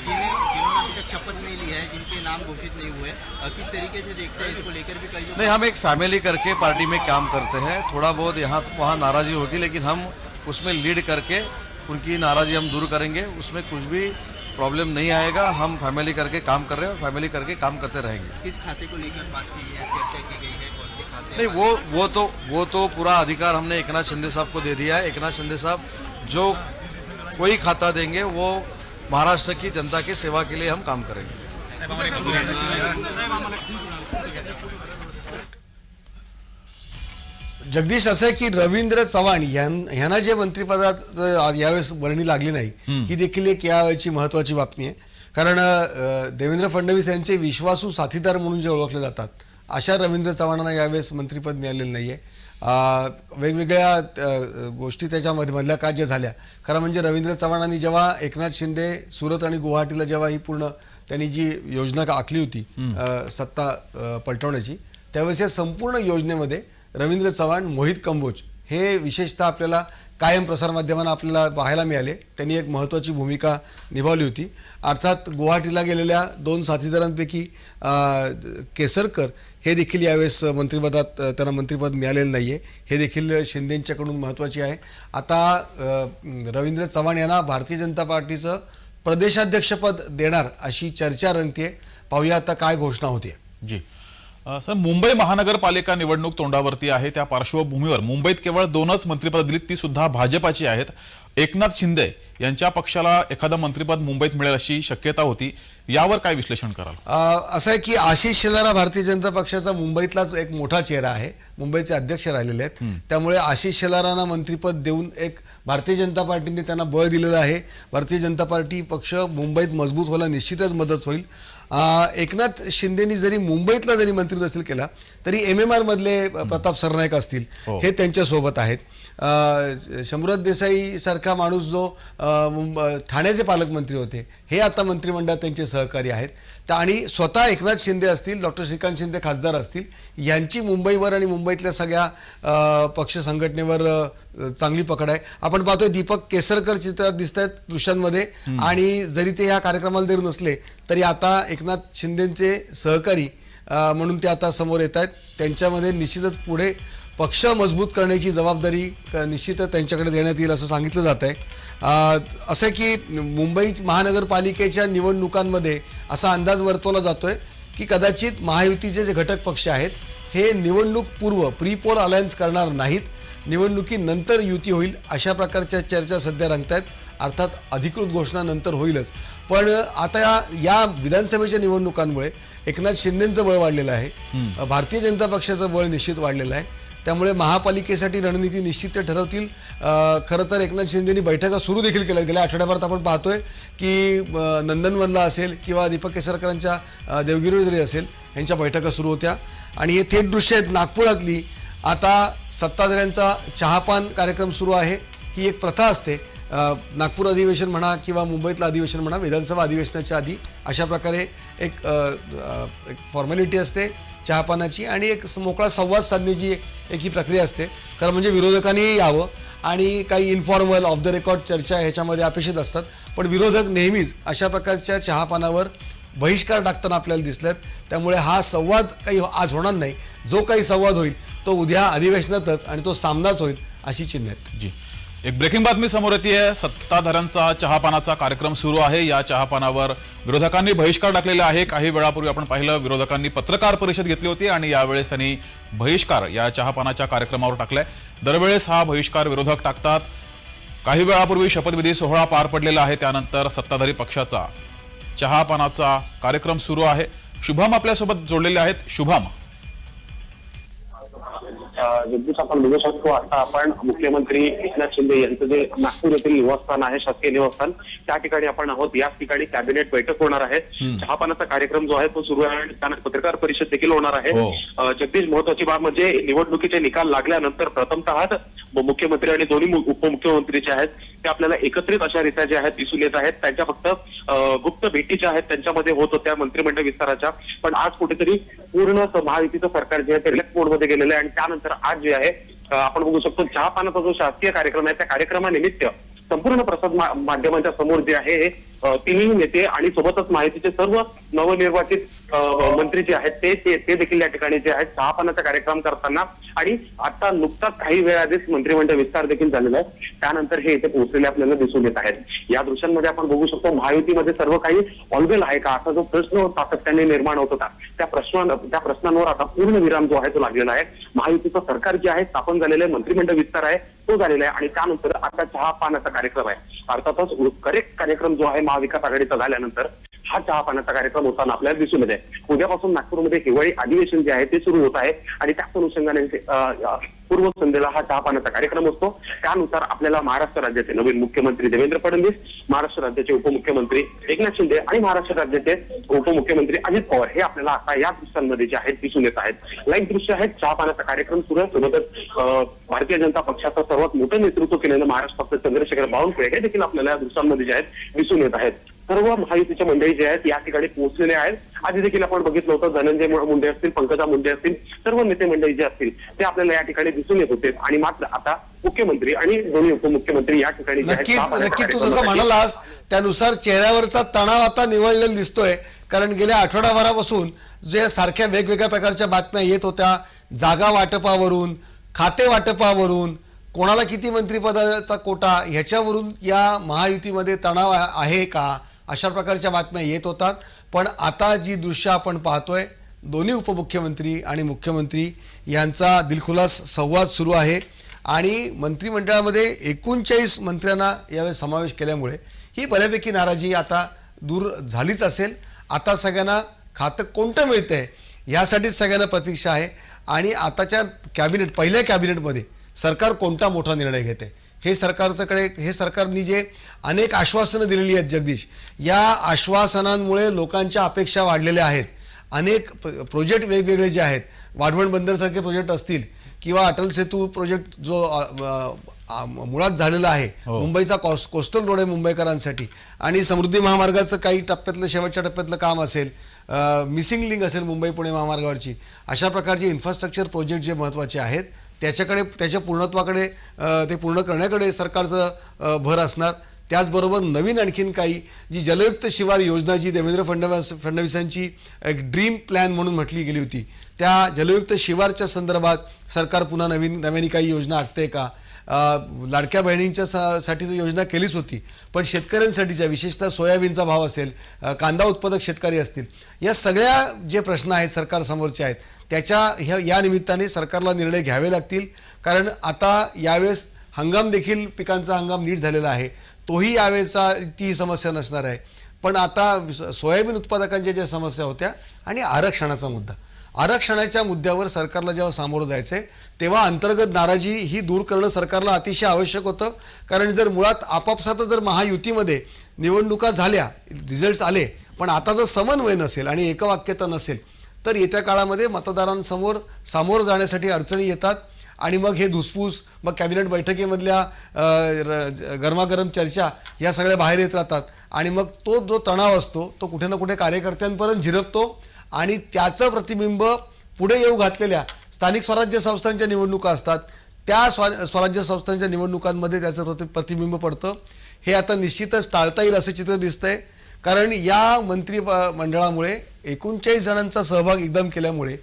जिन्होंने अभी तक शपथ नहीं ली है, जिनके नाम घोषित नहीं हुए, किस तरीके से देखते हैं इसको लेकर भी कई नहीं, हम एक फैमिली करके पार्टी में काम करते हैं. थोड़ा बहुत यहाँ वहाँ नाराजी होगी लेकिन हम उसमें लीड करके उनकी नाराजी हम दूर करेंगे. उसमें कुछ भी प्रॉब्लम नहीं आएगा. हम फैमिली करके काम कर रहे हैं और फैमिली करके काम करते रहेंगे. किस खाते को लेकर बात की है, चर्चा की गई है, कौन से खाते? नहीं, वो तो पूरा अधिकार हमने एकनाथ शिंदे साहब को दे दिया है. एकनाथ शिंदे साहब जो कोई खाता देंगे वो महाराष्ट्र की जनता की सेवा के लिए हम काम करेंगे. जगदीश, असं आहे की रवींद्र चव्हाण यांना जे मंत्रिपदात यावेळेस वर्णी लागली नाही, ही देखील एक यावेळची महत्वाची बातमी आहे. कारण देवेंद्र फडणवीस यांचे विश्वासू साथीदार म्हणून जे ओळखले जातात अशा रवींद्र चव्हाणांना यावेळेस मंत्रिपद मिळालेलं नाहीये. वेगवेगळ्या गोष्टी त्याच्यामध्ये मधल्या काळ ज्या झाल्या, खरं म्हणजे रवींद्र चव्हाणांनी जेव्हा एकनाथ शिंदे सुरत आणि गुवाहाटीला जेव्हा ही पूर्ण त्यांनी जी योजना आखली होती सत्ता पलटवण्याची, त्यावेळेस या संपूर्ण योजनेमध्ये रवींद्र चव्हाण, मोहित कंबोज हे विशेषतः आपल्याला कायम प्रसारमाध्यमांना आपल्याला पाहायला मिळाले. त्यांनी एक महत्त्वाची भूमिका निभावली होती. अर्थात गुवाहाटीला गेलेल्या 2 साथीदारांपैकी केसरकर हे देखील यावेळेस मंत्रिपदात त्यांना मंत्रिपद मिळालेलं नाही आहे. हे देखील शिंदेंच्याकडून महत्त्वाची आहे. आता रवींद्र चव्हाण यांना भारतीय जनता पार्टीचं प्रदेशाध्यक्षपद देणार अशी चर्चा रंगते. पाहूया आता काय घोषणा होते. जी सर, मुंबई महानगरपालिका निवडणूक तोंडावरती आहे, त्या पार्श्वभूमीवर मुंबईत केवळ 2च मंत्रिपद दिलीत, ती सुद्धा भाजपाची आहेत. एकनाथ शिंदे यांच्या पक्षाला एखादं मंत्रिपद मुंबईत मिळेल अशी शक्यता होती. यावर काय विश्लेषण कराल? असं आहे की आशिष शेलार हा भारतीय जनता पक्षाचा मुंबईतलाच एक मोठा चेहरा आहे, मुंबईचे अध्यक्ष राहिलेले आहेत. त्यामुळे आशिष शेलारांना मंत्रिपद देऊन एक भारतीय जनता पार्टीने त्यांना बळ दिलेलं आहे. भारतीय जनता पार्टी पक्ष मुंबईत मजबूत व्हायला निश्चितच मदत होईल. एकनाथ शिंदेनी जरी मुंबईतला जरी मंत्री नसेल केला तरी MMR मधले प्रताप सरनाईक असतील हे त्यांच्या सोबत आहेत. शंभूराज देसाई सारखा माणूस जो ठाण्याचे पालकमंत्री होते हे आता मंत्रिमंडळात त्यांचे सहकारी आहेत. आणि स्वतः एकनाथ शिंदे असतील, डॉक्टर श्रीकांत शिंदे खासदार असतील, यांची मुंबईवर आणि मुंबईतल्या सगळ्या पक्ष संघटनेवर चांगली पकड आहे. आपण पाहतोय दीपक केसरकर चित्रात दिसत आहेत दृश्यांमध्ये, आणि जरी ते या कार्यक्रमाला जर नसले तरी आता एकनाथ शिंदेचे सहकारी म्हणून ते आता समोर येत आहेत. त्यांच्यामध्ये निश्चितच पुढे पक्ष मजबूत करण्याची जबाबदारी निश्चितच त्यांच्याकडे देण्यात येईल असं सांगितलं जात आहे. असं की मुंबई महानगरपालिकेच्या निवडणुकांमध्ये असा अंदाज वर्तवला जातोय की कदाचित महायुतीचे जे घटक पक्ष आहेत हे निवडणूक पूर्व प्री पोल अलायन्स करणार नाहीत, निवडणुकीनंतर युती होईल अशा प्रकारच्या चर्चा सध्या रंगत आहेत. अर्थात अधिकृत घोषणा नंतर होईलच, पण आता या विधानसभेच्या निवडणुकांमुळे एकनाथ शिंदेंचं बळ वाढलेलं आहे, भारतीय जनता पक्षाचं बळ निश्चित वाढलेलं आहे. त्यामुळे महापालिकेसाठी रणनीती निश्चित ते ठरवतील. खरं तर एकनाथ शिंदेंनी बैठका सुरू देखील केल्या. गेल्या आठवड्याभरात आपण पाहतोय की नंदनवनला असेल किंवा दीपक केसरकरांच्या देवगिरीवर असेल यांच्या बैठका सुरू होत्या. आणि हे थेट दृश्य आहेत नागपुरातली. आता सत्ताधाऱ्यांचा चहापान कार्यक्रम सुरू आहे. ही एक प्रथा असते, नागपूर अधिवेशन म्हणा किंवा मुंबईतलं अधिवेशन म्हणा, विधानसभा अधिवेशनाच्या आधी अशा प्रकारे एक फॉर्मॅलिटी असते चहापानाची आणि एक मोकळा संवाद साधण्याची एक ही प्रक्रिया असते. खरं म्हणजे विरोधकांनी यावं आणि काही इन्फॉर्मल ऑफ द रेकॉर्ड चर्चा ह्याच्यामध्ये अपेक्षित असतात, पण विरोधक नेहमीच अशा प्रकारच्या चहापानावर बहिष्कार टाकताना आपल्याला दिसल्यात. त्यामुळे हा संवाद काही आज होणार नाही. जो काही संवाद होईल तो उद्या अधिवेशनातच आणि तो सामनाच होईल अशी चिन्ह आहेत. जी, एक ब्रेकिंग बातमी समोर येते. सत्ताधाऱ्यांचा चहापानाचा कार्यक्रम सुरू आहे. या चहापानावर विरोधकांनी बहिष्कार टाकलेला आहे. काही वेळापूर्वी आपण पाहिलं विरोधकांनी पत्रकार परिषद घेतली होती आणि यावेळेस त्यांनी बहिष्कार या चहापानाच्या कार्यक्रमावर टाकलाय. दरवेळेस हा बहिष्कार विरोधक टाकतात. काही वेळापूर्वी शपथविधी सोहळा पार पडलेला आहे, त्यानंतर सत्ताधारी पक्षाचा चहापानाचा कार्यक्रम सुरू आहे. शुभम आपल्यासोबत जोडलेले आहेत. शुभम, जगदीश, आपण बघू शकतो आता आपण मुख्यमंत्री एकनाथ शिंदे यांचं जे नागपूर येथील निवासस्थान आहे, शासकीय निवासस्थान, त्या ठिकाणी आपण आहोत. याच ठिकाणी कॅबिनेट बैठक होणार आहे. चहापानाचा कार्यक्रम जो आहे तो सुरू आहे आणि त्यानंतर पत्रकार परिषद देखील होणार आहे. जगदीश, महत्वाची बाब म्हणजे निवडणुकीचे निकाल लागल्यानंतर प्रथमतः मुख्यमंत्री आणि दोन्ही उपमुख्यमंत्री जे आहेत ते आपल्याला एकत्रित अशा रीत्या जे आहेत दिसून येत आहेत. त्यांच्या फक्त गुप्त भेटी ज्या आहेत त्यांच्यामध्ये होत होत्या मंत्रिमंडळ विस्ताराच्या, पण आज कुठेतरी पूर्ण महायुतीचं सरकार जे आहे ते रिलॅक्स मोडमध्ये गेलेलं आहे. आणि त्यानंतर आज जे आहे आपण बघू शकतो चहापानाचा जो शासकीय कार्यक्रम आहे त्या कार्यक्रमानिमित्त संपूर्ण प्रसाद माध्यमांच्या समोर जे आहे तिन्ही नेते आणि सोबतच महायुतीचे सर्व नवनिर्वाचित मंत्री जे आहेत ते देखील या ठिकाणी जे आहेत चहापानाचा कार्यक्रम करताना, आणि आता नुकताच काही वेळाआधीच मंत्रिमंडळ विस्तार देखील झालेला आहे, त्यानंतर हे इथे पोहोचलेले आपल्याला दिसून येत आहेत. या दृश्यांमध्ये आपण बघू शकतो महायुतीमध्ये सर्व काही ऑलवेल आहे का असा जो प्रश्न सातत्याने निर्माण होत होता त्या प्रश्नांवर आता पूर्ण विराम जो आहे तो लागलेला आहे. महायुतीचं सरकार जे आहे स्थापन झालेलं आहे, मंत्रिमंडळ विस्तार आहे तो झालेला आहे आणि त्यानंतर आता चहापानाचा कार्यक्रम आहे. अर्थातच करेक्ट कार्यक्रम जो आहे महाविकास आघाडीचा झाल्यानंतर हा चहापानाचा कार्यक्रम होताना आपल्याला दिसून येत आहे. उद्यापासून नागपूरमध्ये हिवाळी अधिवेशन जे आहे ते सुरू होत आहे आणि त्याच अनुषंगाने पूर्वसंध्येला हा चहापानाचा कार्यक्रम असतो. त्यानुसार आपल्याला महाराष्ट्र राज्याचे नवीन मुख्यमंत्री देवेंद्र फडणवीस, महाराष्ट्र राज्याचे उपमुख्यमंत्री एकनाथ शिंदे आणि महाराष्ट्र राज्याचे उपमुख्यमंत्री अजित पवार हे आपल्याला आता या दृश्यांमध्ये जे आहेत दिसून येत आहेत. लाईव्ह दृश्य आहेत. चहापानाचा कार्यक्रम सुरू आहे. सोबतच भारतीय जनता पक्षाचं सर्वात मोठं नेतृत्व केलेलं महाराष्ट्राचे चंद्रशेखर बावनकुळे हे देखील आपल्याला या दृश्यांमध्ये जे आहेत दिसून येत आहेत. सर्व महायुतीच्या मंडळी जे आहेत या ठिकाणी पोहोचलेले आहेत. आधी देखील आपण बघितलं होतं धनंजय मुंडे असतील, पंकजा मुंडे असतील, सर्व नेते मंडळी जे असतील ते आपल्याला या ठिकाणी दिसून येत होते. आणि मात्र आता मुख्यमंत्री आणि दोन्ही उपमुख्यमंत्री या ठिकाणी नक्की तू जसं म्हणालास त्यानुसार चेहऱ्यावरचा तणाव आता निवळलेला दिसतोय. कारण गेल्या आठवडाभरापासून जे सारख्या वेगवेगळ्या प्रकारच्या बातम्या येत होत्या, जागा वाटपावरून, खाते वाटपावरून, कोणाला किती मंत्रिपदाचा कोटा ह्याच्यावरून या महायुतीमध्ये तणाव आहे का अशा प्रकारच्या बातम्या येत होतात. पण आता जी दृश्य आपण पाहतोय दोन्ही उपमुख्यमंत्री आणि मुख्यमंत्री यांचा दिलखुलास संवाद सुरू आहे आणि मंत्रिमंडळामध्ये 39 मंत्र्यांना यावेळी समावेश केल्यामुळे ही बऱ्यापैकी नाराजी आता दूर झालीच असेल. आता सगळ्यांना खातं कोणतं मिळतंय यासाठीच सगळ्यांना प्रतीक्षा आहे आणि आताच्या पहिल्या कॅबिनेटमध्ये सरकार कोणता मोठा निर्णय घेते हे सरकारनी जे अनेक आश्वासनं दिलेली आहेत जगदीश, या आश्वासनांमुळे लोकांच्या अपेक्षा वाढलेल्या आहेत. अनेक प्रोजेक्ट वेगवेगळे जे आहेत वाढवण बंदरसारखे प्रोजेक्ट असतील किंवा अटल सेतू प्रोजेक्ट जो मुळात झालेला आहे, मुंबईचा कोस्टल रोड आहे मुंबईकरांसाठी, आणि समृद्धी महामार्गाचं काही टप्प्यातलं शेवटच्या टप्प्यातलं काम असेल, मिसिंग लिंक असेल मुंबई पुणे महामार्गावरची, अशा प्रकारचे इन्फ्रास्ट्रक्चर प्रोजेक्ट जे महत्त्वाचे आहेत त्याच्या पूर्णत्वाकडे ते पूर्ण करण्याकडे सरकारचं भर असणार. त्याचबरोबर नवीन आणखीन काही जी जलयुक्त शिवार योजना जी देवेंद्र फडणवीसांची एक ड्रीम प्लॅन म्हणून म्हटली गेली होती, त्या जलयुक्त शिवारच्या संदर्भात सरकार पुन्हा नव्याने काही योजना आखते का? लाडक्या बहिणींच्या साठी तर योजना केलीच होती, पण शेतकऱ्यांसाठीच्या विशेषतः सोयाबीनचा भाव असेल, कांदा उत्पादक शेतकरी असतील, या सगळ्या जे प्रश्न आहेत सरकारसमोरचे आहेत या निमित्ताने सरकारला निर्णय घ्यावे लागतील. कारण आता यावेळेस हंगाम देखील पिकांचा हंगाम नीट झालेला आहे, तोही यावेळेचा ती समस्या नसणार आहे. पण आता सोयाबीन उत्पादकांच्या ज्या समस्या होत्या आणि आरक्षणाच्या मुद्द्यावर सरकारला जेव्हा सामोरं जायचं आहे तेव्हा अंतर्गत नाराजी ही दूर करणं सरकारला अतिशय आवश्यक होतं. कारण जर मुळात आपापसात जर महायुतीमध्ये निवडणुका झाल्या, रिझल्ट्स आले, पण आता जर समन्वय नसेल आणि एकवाक्यता नसेल तर येत्या काळामध्ये मतदारांसमोर सामोरं जाण्यासाठी अडचणी येतात आणि मग हे धुसफूस, मग कॅबिनेट बैठकीमधल्या गरमागरम चर्चा या सगळ्या बाहेर येत राहतात आणि मग तो जो तणाव असतो तो कुठे ना कुठे कार्यकर्त्यांपर्यंत झिरपतो आणि त्याचं प्रतिबिंब पुढे येऊ घातलेल्या स्थानिक स्वराज्य संस्थांच्या निवडणुका असतात, त्या स्वराज्य संस्थांच्या निवडणुकांमध्ये त्याचं प्रतिबिंब पडतं. हे आता निश्चितच टाळता येईल असं चित्र दिसतंय. कारण या मंत्रिमंडळामुळे 39 जणांचा सहभाग एकदम केल्यामुळे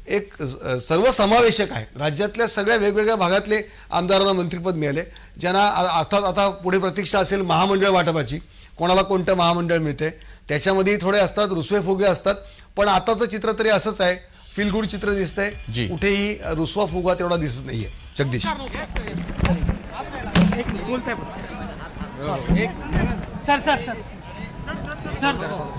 एक सर्वसमावेशक आहे. राज्यातल्या सगळ्या वेगवेगळ्या भागातले आमदारांना मंत्रिपद मिळाले, ज्यांना अर्थात आता पुढे प्रतीक्षा असेल महामंडळ वाटपाची, कोणाला कोणतं महामंडळ मिळते, त्याच्यामध्ये थोडे असतात, रुसवे फुगे असतात. पण आताचं चित्र तरी असंच आहे, फील गुड चित्र दिसतंय, कुठेही रुसवा फुगा तेवढा दिसत नाहीये. जगदीश.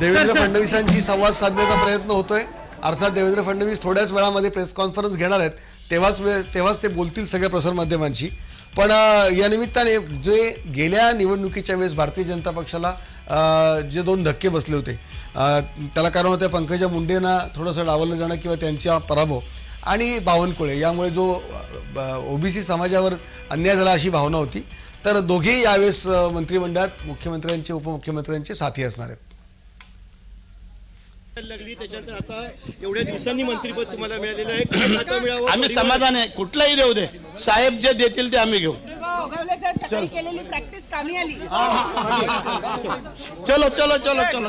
देवेंद्र फडणवीसांशी संवाद साधण्याचा प्रयत्न होतोय. अर्थात देवेंद्र फडणवीस थोड्याच वेळामध्ये प्रेस कॉन्फरन्स घेणार आहेत, तेव्हाच ते बोलतील सगळ्या प्रसारमाध्यमांशी. पण या निमित्ताने जे गेल्या निवडणुकीच्या वेळेस भारतीय जनता पक्षाला जे 2 धक्के बसले होते, त्याला कारण होतं पंकजा मुंडेंना थोडंसं डावललं जाणं किंवा त्यांचा पराभव, आणि बावनकुळे यामुळे जो ओबीसी समाजावर अन्याय झाला अशी भावना होती. तर दोघेही यावेळेस मंत्रिमंडळात मुख्यमंत्र्यांचे उपमुख्यमंत्र्यांचे साथी असणार आहेत. लागली त्याच्यानंतर आता एवढ्या दिवसांनी मंत्रिपद तुम्हाला मिळालेलं आहे, आम्ही समाधान आहे. कुठलाही देऊ दे, साहेब जे देतील ते आम्ही घेऊ. चलो चलो चलो चलो.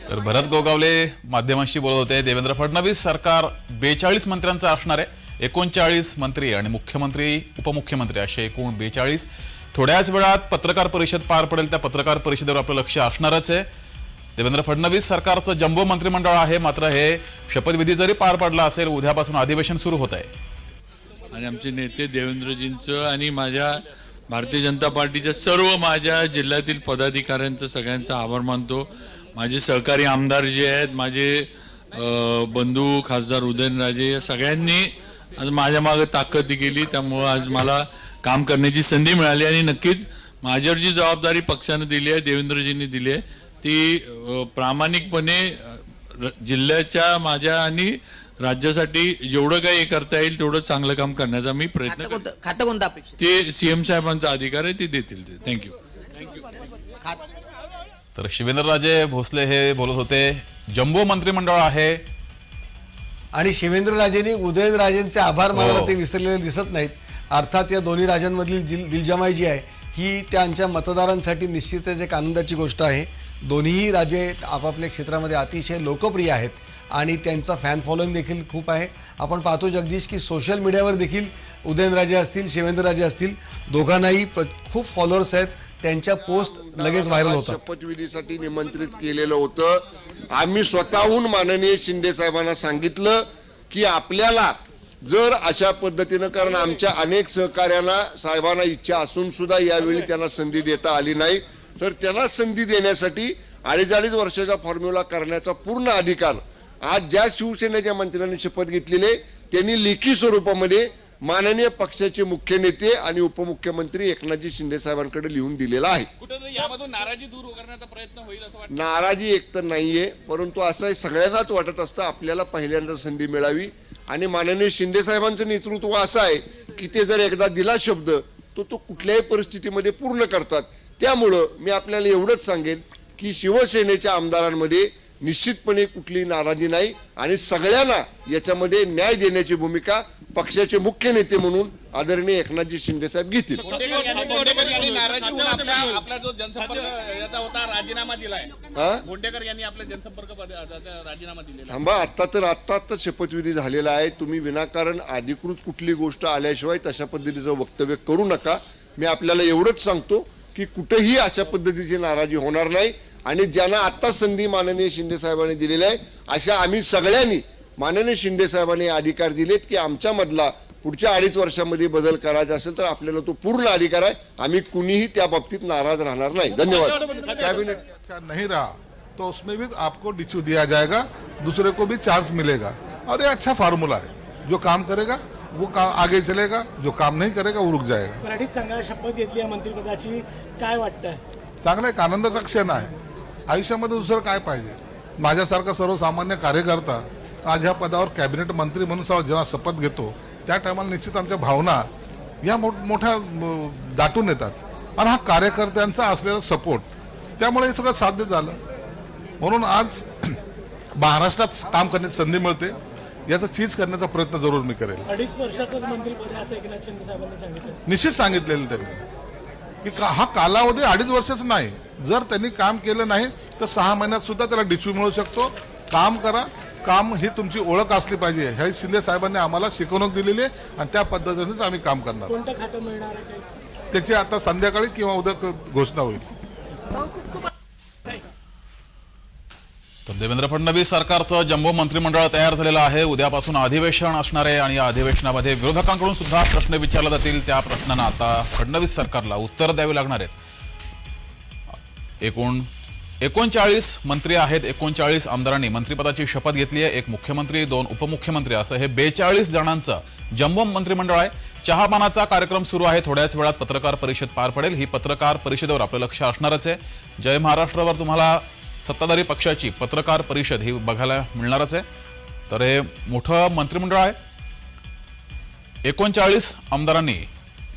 तर भरत गोगावले माध्यमांशी बोलत होते. देवेंद्र फडणवीस सरकार 42 मंत्र्यांचं असणार आहे, 39 मंत्री आणि मुख्यमंत्री उपमुख्यमंत्री असे एकूण 42. थोड्याच वेळात पत्रकार परिषद पार पडेल, त्या पत्रकार परिषदेवर आपलं लक्ष असणारच आहे. देवेंद्र फडणवीस सरकारचं जम्बो मंत्रिमंडळ आहे, मात्र हे शपथविधी जरी पार पडला असेल उद्यापासून अधिवेशन सुरू होत आहे. आणि आमचे नेते देवेंद्रजींचं आणि माझ्या भारतीय जनता पार्टीच्या सर्व माझ्या जिल्ह्यातील पदाधिकाऱ्यांचं सगळ्यांचा आभार मानतो. माझे सहकारी आमदार जे आहेत, माझे बंधू खासदार उदयनराजे, या सगळ्यांनी आज माझ्या मागे ताकद केली, त्यामुळं आज मला काम करण्याची संधी मिळाली. आणि नक्कीच माझ्यावर जी जबाबदारी पक्षाने दिली आहे, देवेंद्रजींनी दिली आहे, ती प्रामाणिकपणे जिल्ह्याच्या माझ्या आणि राज्यासाठी जेवढं काही करता येईल तेवढं चांगलं काम करण्याचा मी प्रयत्न करतो. खातं कोणतं अपेक्षित? ते सीएम साहेबांचा अधिकार आहे, ते देतील ते. थँक्यू. तर शिवेंद्रराजे भोसले हे बोलत होते. जम्बो मंत्रिमंडळ आहे आणि शिवेंद्रराजेंनी उदयनराजेंचे आभार मानायला ते विसरलेले दिसत नाहीत. अर्थात या दोन्ही राजांमधील दिलजमाई जी आहे ही त्यांच्या मतदारांसाठी निश्चितच एक आनंदाची गोष्ट आहे. दोन्ही राजे आपापल्या क्षेत्रामध्ये अतिशय लोकप्रिय आहेत आणि त्यांचा फॅन फॉलोइंग देखील खूप आहे. आपण पाहतो जगदीश की सोशल मीडियावर देखील उदयनराजे असतील, शिवेंद्रराजे असतील, दोघांनाही खूप फॉलोअर्स आहेत. त्यांच्या पोस्ट लगेच व्हायरल होतात. शपथविधीसाठी निमंत्रित केलेलं होतं. आम्ही स्वतःहून माननीय शिंदे साहेबांना सांगितलं की आपल्याला जर अशा पद्धतीनं, कारण आमच्या अनेक सहकार्यांना साहेबांना इच्छा असून सुद्धा यावेळी त्यांना संधी देता आली नाही, तर त्यांना संधी देण्यासाठी 2.5 वर्षाचा फॉर्म्युला करण्याचा पूर्ण अधिकार आज ज्या शिवसेनेच्या मंत्र्यांनी शपथ घेतलेले त्यांनी लेखी स्वरूपामध्ये माननीय पक्षाचे मुख्य नेते आणि उपमुख्यमंत्री एकनाथजी शिंदे साहेबांकडे लिहून दिलेला आहे. कुठेतरी यामधून नाराजी दूर करण्याचा प्रयत्न होईल असं वाटतं? नाराजी एक तर नाहीये, परंतु असं आहे, सगळ्यांनाच वाटत असतं आपल्याला पहिल्यांदा संधी मिळावी आणि माननीय शिंदे साहेबांचं नेतृत्व असं आहे की ते जर एकदा दिला शब्द तो कुठल्याही परिस्थितीमध्ये पूर्ण करतात. त्यामुळं मी आपल्याला एवढंच सांगेन की शिवसेनेच्या आमदारांमध्ये निश्चितपणे कुठली नाराजी नाही आणि सगळ्यांना याच्यामध्ये न्याय देण्याची भूमिका पक्षाचे मुख्य नेते म्हणून आदरणीय एकनाथजी शिंदे साहेब घेतील. गोंडेकर यांनी नाराजी होऊन आपला जो जनसंपर्क याचा होता राजीनामा दिलाय. गोंडेकर यांनी आपला जनसंपर्क राजीनामा दिलेला. थांबा, आता शपथविधी झालेला आहे. तुम्ही विनाकारण अधिकृत कुठली गोष्ट आल्याशिवाय तशा पद्धतीचं वक्तव्य करू नका. मी आपल्याला एवढंच सांगतो की कुठेही अशा पद्धतीची नाराजी होणार नाही आणि ज्यांना आता संधी माननीय शिंदे साहेबांनी दिलेली आहे अशा आम्ही सगळ्यांनी माननीय शिंदे साहेबांनी अधिकार दिलेत की आमच्या मधला पुढच्या 2.5 वर्षामध्ये बदल करायचा असेल तर आपल्याला तो पूर्ण अधिकार आहे. आम्ही कुणीही त्या बाबतीत नाराज राहणार नाही. धन्यवाद. कैबिनेट अच्छा नहीं रहा तो उसमें भी आपको डिचू दिया जाएगा, दूसरे को भी चांस मिलेगा और ये अच्छा फार्मूला है. जो काम करेगा वो काम आगे चलेगा, जो काम नहीं करेगा वो रुक जाएगा. मराठीत सांगा, शपथ घेतली मंत्रिपदाची, काय वाटतंय? चांगला एक आनंदाचा क्षण आहे. आयुष्यामध्ये दुसरं काय पाहिजे. माझ्यासारखा सर्वसामान्य कार्यकर्ता आज ह्या पदावर कॅबिनेट मंत्री म्हणून जेव्हा शपथ घेतो त्या टायमाला निश्चित आमच्या भावना या मोठ्या दाटून येतात आणि हा कार्यकर्त्यांचा असलेला सपोर्ट, त्यामुळे हे सगळं साध्य झालं. म्हणून आज महाराष्ट्रात काम करण्याची संधी मिळते, याचा चीज करण्याचा प्रयत्न जरूर मी करेल. 2.5 वर्षाचाच मंत्रिपद असं एकनाथ शिंदे साहेबांनी सांगितलं. निश्चित सांगितलेलं त्यांनी की हा कालावधी 2.5 वर्षाचा नाही. जर त्यांनी काम केलं नाही तर 6 महिन्यात सुद्धा त्याला डिच्यू मिळू शकतो. काम करा, काम ही तुमची ओळख असली पाहिजे. हे शिंदे साहेबांनी आम्हाला शिकवणूक दिलेली आहे आणि त्या पद्धतीनेच आम्ही काम करणार. कोणतं खातं मिळणार आहे त्याची आता संध्याकाळी किंवा उद्या घोषणा होईल. तर देवेंद्र फडणवीस सरकारचं जम्बो मंत्रिमंडळ तयार झालेलं आहे. उद्यापासून अधिवेशन असणार आहे आणि या अधिवेशनामध्ये विरोधकांकडून सुद्धा प्रश्न विचारले जातील. त्या प्रश्नांना आता फडणवीस सरकारला उत्तर द्यावी लागणार आहेत. एकूण 39 मंत्री आहेत. 39 आमदारांनी मंत्रिपदाची शपथ घेतली आहे. 1 मुख्यमंत्री, 2 उपमुख्यमंत्री असं हे 42 जणांचं जम्बो मंत्रिमंडळ आहे. चहापानाचा कार्यक्रम सुरू आहे. थोड्याच वेळात पत्रकार परिषद पार पडेल. ही पत्रकार परिषदेवर आपलं लक्ष असणारच आहे. जय महाराष्ट्रावर तुम्हाला सत्ताधारी पक्षाची पत्रकार परिषद ही बघायला मिळणारच आहे. तर हे मोठं मंत्रिमंडळ आहे. 39 आमदारांनी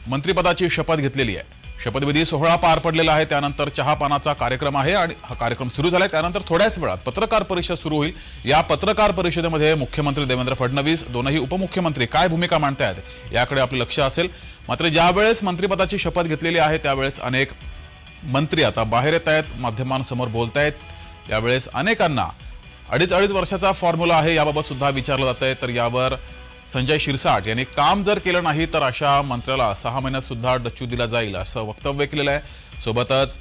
मंत्रिपदाची शपथ घेतलेली आहे. शपथविधी सोहळा पार पडलेला आहे. त्यानंतर चहापानाचा कार्यक्रम आहे आणि हा कार्यक्रम सुरू झालाय. त्यानंतर थोड्याच वेळात पत्रकार परिषद सुरू होईल. या पत्रकार परिषदेमध्ये मुख्यमंत्री देवेंद्र फडणवीस, 2ही उपमुख्यमंत्री काय भूमिका मांडतायत याकडे आपलं लक्ष असेल. मात्र ज्यावेळेस मंत्रिपदाची शपथ घेतलेली आहे त्यावेळेस अनेक मंत्री आता बाहेर येत आहेत, माध्यमांसमोर बोलतायत. यावेळेस अनेकांना 2.5 वर्षाचा फॉर्म्युला आहे याबाबत सुद्धा विचारलं जात आहे. तर यावर संजय शिरसाट यांनी काम जर केलं नाही तर अशा मंत्र्याला 6 महिन्यात सुद्धा डच्चू दिला जाईल असं वक्तव्य केलेलं आहे. सोबतच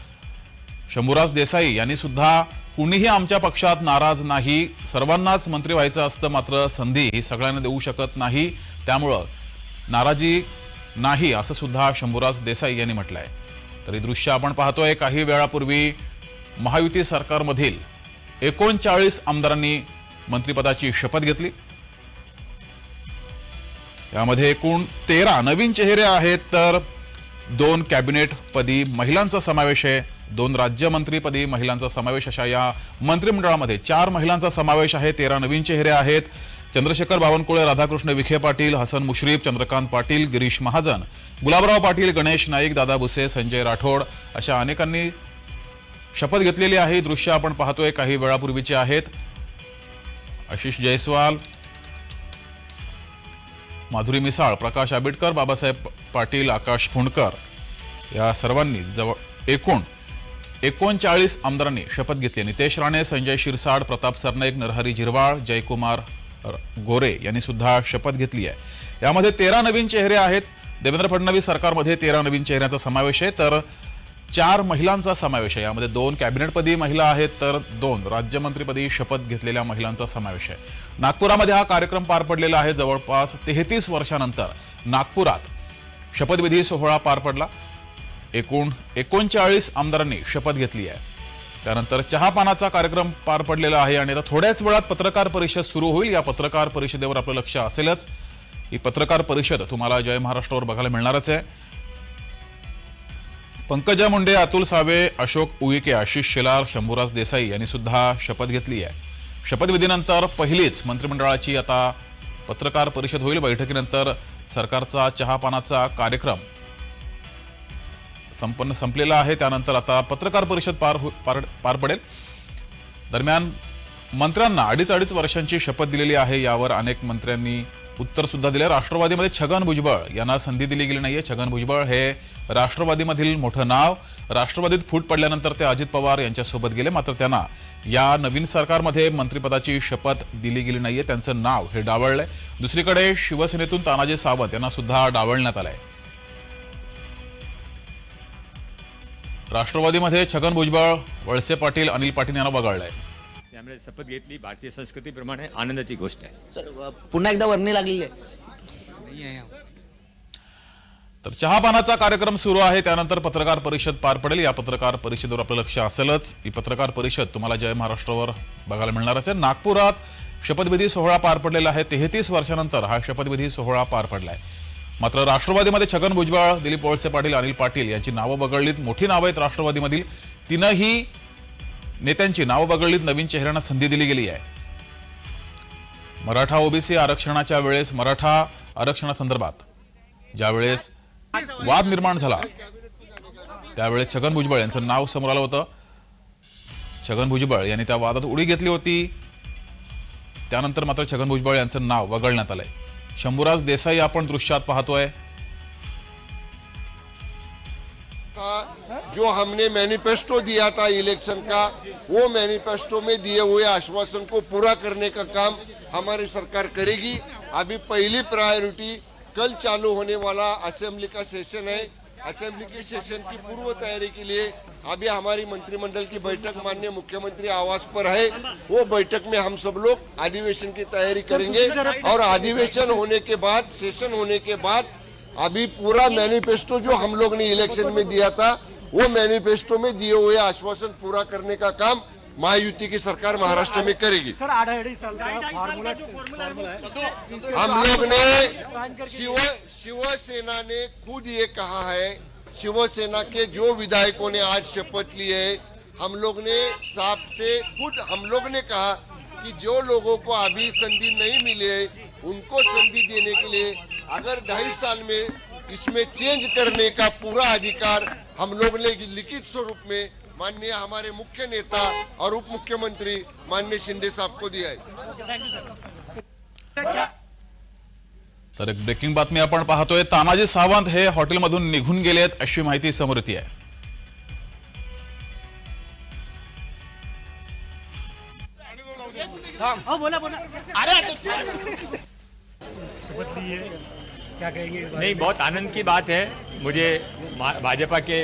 शंभूराज देसाई यांनी सुद्धा कुणीही आमच्या पक्षात नाराज नाही, सर्वांनाच मंत्री व्हायचं असतं, मात्र संधी ही सगळ्यांना देऊ शकत नाही, त्यामुळं नाराजी नाही असं सुद्धा शंभूराज देसाई यांनी म्हटलं आहे. तर हे दृश्य आपण पाहतोय. काही वेळापूर्वी महायुती सरकारमधील 39 आमदारांनी मंत्रिपदाची शपथ घेतली. यामध्ये एकूण 13 नवीन चेहरे आहेत. तर 2 कॅबिनेटपदी महिलांचा समावेश आहे, 2 राज्यमंत्रीपदी महिलांचा समावेश. अशा या मंत्रिमंडळामध्ये 4 महिलांचा समावेश आहे. 13 नवीन चेहरे आहेत. चंद्रशेखर बावनकुळे, राधाकृष्ण विखे पाटील, हसन मुश्रीफ, चंद्रकांत पाटील, गिरीश महाजन, गुलाबराव पाटील, गणेश नाईक, दादा भुसे, संजय राठोड अशा अनेकांनी शपथ घेतलेली आहे. दृश्य आपण पाहतोय काही वेळापूर्वीचे आहेत. आशिष जयस्वाल, माधुरी मिसाळ, प्रकाश आबिटकर, बाबासाहेब पाटील, आकाश फुंडकर या सर्वांनी एकूण 39 आमदारांनी शपथ घेतली. नितेश राणे, संजय शिरसाट, प्रताप सरनाईक, नरहरी झिरवाळ, जयकुमार गोरे यांनी सुद्धा शपथ घेतली आहे. यामध्ये 13 नवीन चेहरे आहेत. देवेंद्र फडणवीस सरकारमध्ये 13 नवीन चेहऱ्यांचा समावेश आहे. तर 4 महिलांचा समावेश आहे. यामध्ये 2 कॅबिनेटपदी महिला आहेत तर 2 राज्यमंत्रीपदी शपथ घेतलेल्या महिलांचा समावेश आहे. नागपुरामध्ये हा कार्यक्रम पार पडलेला आहे. जवळपास 33 वर्षानंतर नागपुरात शपथविधी सोहळा पार पडला. एकूण 39 आमदारांनी शपथ घेतली आहे. त्यानंतर चहापानाचा कार्यक्रम पार पडलेला आहे आणि आता थोड्याच वेळात पत्रकार परिषद सुरू होईल. या पत्रकार परिषदेवर आपलं लक्ष असेलच. ही पत्रकार परिषद तुम्हाला जय महाराष्ट्रावर बघायला मिळणारच आहे. पंकजा मुंडे, अतुल सावे, अशोक उईके, आशिष शेलार, शंभूराज देसाई यांनी सुद्धा शपथ घेतली आहे. शपथविधीनंतर पहिलीच मंत्रिमंडळाची आता पत्रकार परिषद होईल. बैठकीनंतर सरकारचा चहापानाचा कार्यक्रम संपलेला आहे. त्यानंतर आता पत्रकार परिषद पार पडेल. दरम्यान मंत्र्यांना 2.5 वर्षांची शपथ दिलेली आहे. यावर अनेक मंत्र्यांनी उत्तर सुद्धा दिले. राष्ट्रवादीमध्ये छगन भुजबळ यांना संधी दिली गेली नाहीये. छगन भुजबळ हे राष्ट्रवादीमधील मोठं नाव. राष्ट्रवादीत फूट पडल्यानंतर ते अजित पवार यांच्यासोबत गेले. मात्र त्यांना या नवीन सरकारमध्ये मंत्रिपदाची शपथ दिली गेली नाहीये. त्यांचं नाव हे डावळलंय. दुसरीकडे शिवसेनेतून तानाजी सावंत यांना सुद्धा डावळण्यात आलंय. राष्ट्रवादीमध्ये छगन भुजबळ, वळसे पाटील, अनिल पाटील यांना वगळलंय. त्यामुळे शपथ घेतली भारतीय संस्कृतीप्रमाणे आनंदाची गोष्ट आहे. सर पुन्हा एकदा वर्णी लागलेली आहे. तर चहापानाचा कार्यक्रम सुरू आहे. त्यानंतर पत्रकार परिषद पार पडेल. या पत्रकार परिषदेवर आपलं लक्ष असेलच. ही पत्रकार परिषद तुम्हाला जय महाराष्ट्रावर बघायला मिळणारच आहे. नागपुरात शपथविधी सोहळा पार पडलेला आहे. 33 वर्षानंतर हा शपथविधी सोहळा पार पडलाय. मात्र राष्ट्रवादीमध्ये छगन भुजबळ, दिलीप वळसे पाटील, अनिल पाटील यांची नावं वगळलीत. मोठी नावं आहेत राष्ट्रवादीमधील. तीनही नेत्यांची नावं वगळलीत. नवीन चेहऱ्यांना संधी दिली गेली आहे. मराठा ओबीसी आरक्षणाच्या वेळेस, मराठा आरक्षणासंदर्भात ज्यावेळेस वाद निर्माण झाला त्यावेळेस छगन भुजबळ यांचं नाव समोर आलं होतं. छगन भुजबळ यांनी त्या वादात उडी घेतली होती. त्यानंतर मात्र छगन भुजबळ यांचं नाव वगळण्यात आलंय. शंभूराज देसाई आपण दृश्यात पाहतोय. जो हमने मैनिफेस्टो दिया था इलेक्शन का, वो मैनिफेस्टो में दिए हुए आश्वासन को पूरा करने का काम हमारी सरकार करेगी. अभी पहली प्रायोरिटी कल चालू होने वाला असेंबली का सेशन है. असेंबली के सेशन की पूर्व तैयारी के लिए अभी हमारी मंत्रिमंडल की बैठक माननीय मुख्यमंत्री आवास पर है. वो बैठक में हम सब लोग अधिवेशन की तैयारी करेंगे और अधिवेशन होने के बाद, सेशन होने के बाद अभी पूरा मैनिफेस्टो जो हम लोग ने इलेक्शन में दिया था, वो मैनिफेस्टो में दिए हुए आश्वासन पूरा करने का काम महायुति की सरकार महाराष्ट्र में करेगी. सर 2.5 साल का फॉर्मूला है. हम लोग ने शिवसेना ने खुद ये कहा है, शिवसेना के जो विधायकों ने आज शपथ ली है, हम लोग ने साहब से खुद हम लोग ने कहा कि जो लोगों को अभी संधि नहीं मिली है उनको संधि देने के लिए अगर 2.5 साल में इसमें चेंज करने का पूरा अधिकार हम लोग ने लिखित स्वरूप में माननीय हमारे मुख्य नेता और उप मुख्यमंत्री माननीय शिंदे साहब को दिया है. तर एक ब्रेकिंग बातमी आपण पाहतोय. तानाजी सावंत हे हॉटेलमधून निघून गेलेत अशी माहिती समोर येते आहे. बोला अरे शपथ ली है, क्या कहेंगे? नहीं, बहुत आनंद की बात है. मुझे भाजपा के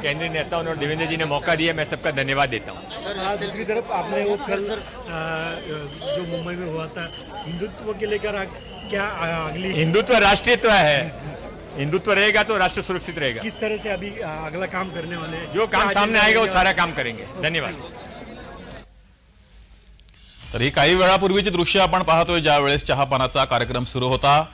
केंद्रीय नेताओं और देवेंद्र जी ने मौका दिया, मैं सबका धन्यवाद देता हूँ. दूसरी तरफ आपने वो कल जो मुंबई में हुआ था, हिंदुत्व के लेकर क्या अगली? हिंदुत्व राष्ट्रीयत्व है. हिंदुत्व रहेगा तो राष्ट्र सुरक्षित रहेगा. किस तरह से अभी अगला काम करने वाले हैं? जो काम सामने आएगा वो सारा काम करेंगे. धन्यवाद. तर ही काही वेळापूर्वीची दृश्य आपण पाहतोय ज्यावेळेस चहापानाचा कार्यक्रम सुरू होता.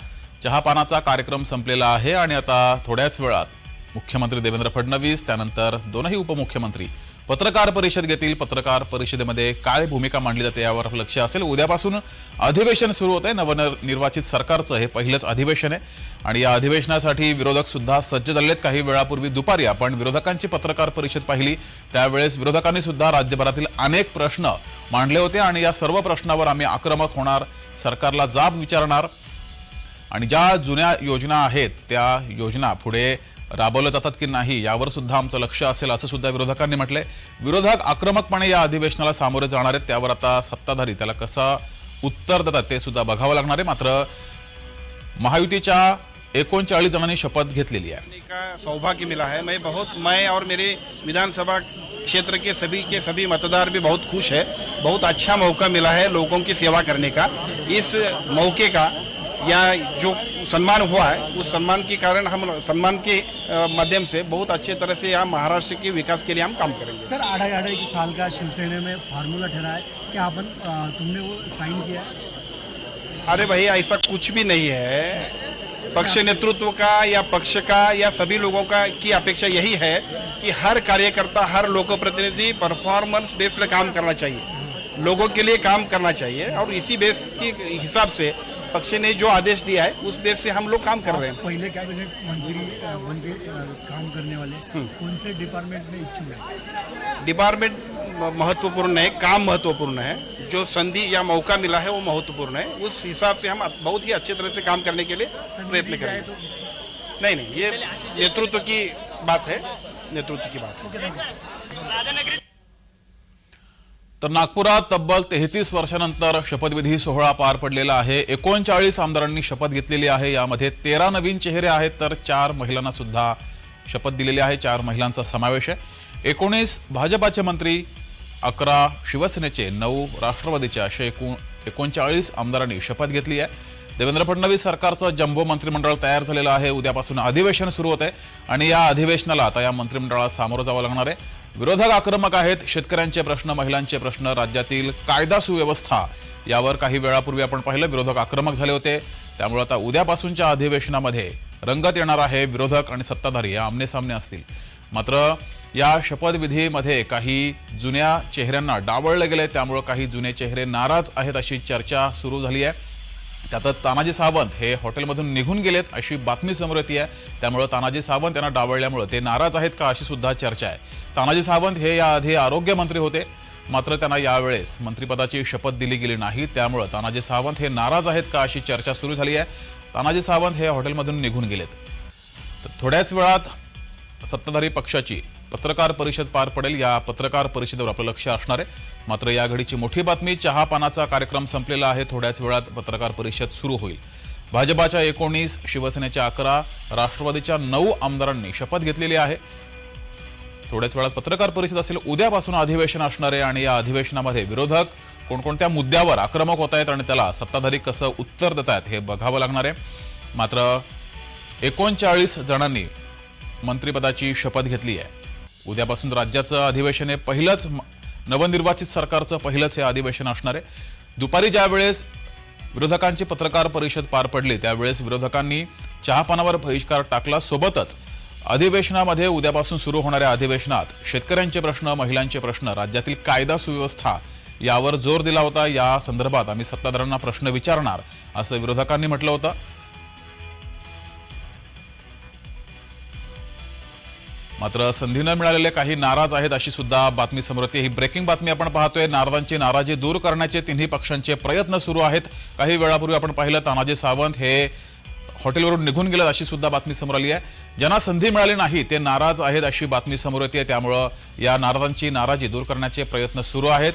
चहापानाचा कार्यक्रम संपलेला आहे आणि आता थोड्याच वेळात मुख्यमंत्री देवेंद्र फडणवीस, त्यानंतर दोनही उपमुख्यमंत्री पत्रकार परिषद घेतील. पत्रकार परिषदेमध्ये काय भूमिका मांडली जाते यावर लक्ष असेल. उद्यापासून अधिवेशन सुरू होत आहे. नवनिर्वाचित सरकारचं हे पहिलंच अधिवेशन आहे आणि या अधिवेशनासाठी विरोधक सुद्धा सज्ज झालेले आहेत. काही वेळापूर्वी दुपारी आपण विरोधकांची पत्रकार परिषद पाहिली. त्यावेळेस विरोधकांनी सुद्धा राज्यभरातील अनेक प्रश्न मांडले होते आणि या सर्व प्रश्नावर आम्ही आक्रमक होणार, सरकारला जाब विचारणार आणि ज्या जुन्या योजना आहेत त्या योजना पुढे राबवल्या जातात की नाही यावर सुद्धा आमचं लक्ष असेल असं सुद्धा विरोधकांनी म्हटलंय. विरोधक आक्रमकपणे या अधिवेशनाला सामोरे जाणार आहेत. त्यावर आता सत्ताधारी त्याला कसं उत्तर देतात ते सुद्धा बघावं लागणार आहे. मात्र महायुतीच्या 39 जणांनी शपथ घेतलेली आहे. का सौभाग्य मिला है. मैं और मेरे विधानसभा क्षेत्र के सभी मतदार भी बहुत खुश है. बहुत अच्छा मौका मिला है लोगों की सेवा करने का. इस मौके का या जो सम्मान हुआ है उस सम्मान के कारण हम सम्मान के माध्यम से बहुत अच्छे तरह से यहाँ महाराष्ट्र के विकास के लिए हम काम करेंगे. सर 2.5 साल का शिवसेना में फार्मूला ठहरा है, क्या तुमने वो साइन किया है? अरे भाई ऐसा कुछ भी नहीं है। पक्ष नेतृत्व का या पक्ष का या सभी लोगों का की अपेक्षा यही है कि हर कार्यकर्ता, हर लोकप्रतिनिधि परफॉर्मेंस बेस्ड काम करना चाहिए, लोगों के लिए काम करना चाहिए, और इसी बेस के हिसाब से पक्ष ने जो आदेश दिया है उस बेस से हम लोग काम कर रहे हैं। पहले कैबिनेट मंत्री बन के काम करने वाले कौन से डिपार्टमेंट में इच्छुक है? डिपार्टमेंट महत्वपूर्ण है, काम महत्वपूर्ण है, जो संधि या मौका मिला है वो महत्वपूर्ण है। उस हिसाब से हम बहुत ही अच्छे तरह से काम करने के लिए प्रयत्न करेंगे। नहीं, ये नेतृत्व की बात है, नेतृत्व की बात है। तर नागपुरात तब्बल 33 वर्षानंतर शपथविधी सोहळा पार पडलेला आहे। 39 आमदारांनी शपथ घेतलेली आहे। यामध्ये 13 नवीन चेहरे आहेत, तर 4 महिलांना सुद्धा शपथ दिलेली आहे। 4 महिलांचा समावेश आहे। 19 भाजपाचे मंत्री, 11 शिवसेनेचे, 9 राष्ट्रवादीचे असे एकूण 39 आमदारांनी शपथ घेतली आहे। देवेंद्र फडणवीस सरकारचं जम्बो मंत्रिमंडळ तयार झालेलं आहे। उद्यापासून अधिवेशन सुरू होत आहे आणि या अधिवेशनाला आता या मंत्रिमंडळाला सामोरं जावं लागणार आहे। विरोधक आक्रमक आहेत। शेतकऱ्यांचे प्रश्न, महिलांचे प्रश्न, राज्यातील कायदा सुव्यवस्था यावर काही वेळापूर्वी आपण पाहिलं विरोधक आक्रमक झाले होते। त्यामुळे आता उद्यापासूनच्या अधिवेशनामध्ये रंगत येणार आहे। विरोधक आणि सत्ताधारी या आमनेसामने असतील। मात्र या शपथविधीमध्ये काही जुन्या चेहऱ्यांना डावळले गेले, त्यामुळे काही जुने चेहरे नाराज आहेत अशी चर्चा सुरू झाली आहे। त्यातच तानाजी सावंत हे हॉटेलमधून निघून गेलेत अशी बातमी समोर येते आहे। त्यामुळे तानाजी सावंत यांना डावळल्यामुळे ते नाराज आहेत का अशी सुद्धा चर्चा आहे। तानाजी सावंत हे याआधी आरोग्य मंत्री होते, मात्र त्यांना यावेळेस मंत्रिपदाची शपथ दिली गेली नाही। त्यामुळे तानाजी सावंत हे नाराज आहेत का अशी चर्चा सुरू झाली आहे। तानाजी सावंत हे हॉटेलमधून निघून गेलेत। तर थोड्याच वेळात सत्ताधारी पक्षाची पत्रकार परिषद पार पडेल। या पत्रकार परिषदेवर आपलं लक्ष असणार आहे। मात्र या घडीची मोठी बातमी, चहापानाचा कार्यक्रम संपलेला आहे। थोड्याच वेळात पत्रकार परिषद सुरू होईल। भाजपाच्या 19, शिवसेनेच्या 11, राष्ट्रवादीच्या 9 आमदारांनी शपथ घेतलेली आहे। थोड्याच वेळात पत्रकार परिषद असेल। उद्यापासून अधिवेशन असणार आहे आणि या अधिवेशनामध्ये विरोधक कोणकोणत्या मुद्द्यावर आक्रमक होत आहेत आणि त्याला सत्ताधारी कसं उत्तर देत आहेत हे बघावं लागणार आहे। मात्र 39 जणांनी मंत्रिपदाची शपथ घेतली आहे। उद्यापासून राज्याचं अधिवेशन आहे। पहिलंच नवनिर्वाचित सरकारचं पहिलंच हे अधिवेशन असणार आहे। दुपारी ज्यावेळेस विरोधकांची पत्रकार परिषद पार पडली त्यावेळेस विरोधकांनी चहापानावर बहिष्कार टाकला। सोबतच अधिवेशनामध्ये उद्यापासून सुरू होणाऱ्या अधिवेशनात शेतकऱ्यांचे प्रश्न, महिलांचे प्रश्न, राज्यातील कायदा सुव्यवस्था यावर जोर दिला होता। या संदर्भात आम्ही सत्ताधाऱ्यांना प्रश्न विचारणार असं विरोधकांनी म्हटलं होतं। मात्र संधी न मिळालेले काही नाराज आहेत अशी सुद्धा बातमी समोर येते। ही ब्रेकिंग बातमी आपण पाहतोय। नाराजांची नाराजी दूर करण्याचे तिन्ही पक्षांचे प्रयत्न सुरू आहेत। काही वेळापूर्वी आपण पाहिलं तानाजी सावंत हे हॉटेलवरून निघून गेलेत अशी सुद्धा बातमी समोर आली आहे। ज्यांना संधी मिळाली नाही ते नाराज आहेत अशी बातमी समोर येते। त्यामुळे या नाराजांची नाराजी दूर करण्याचे प्रयत्न सुरू आहेत।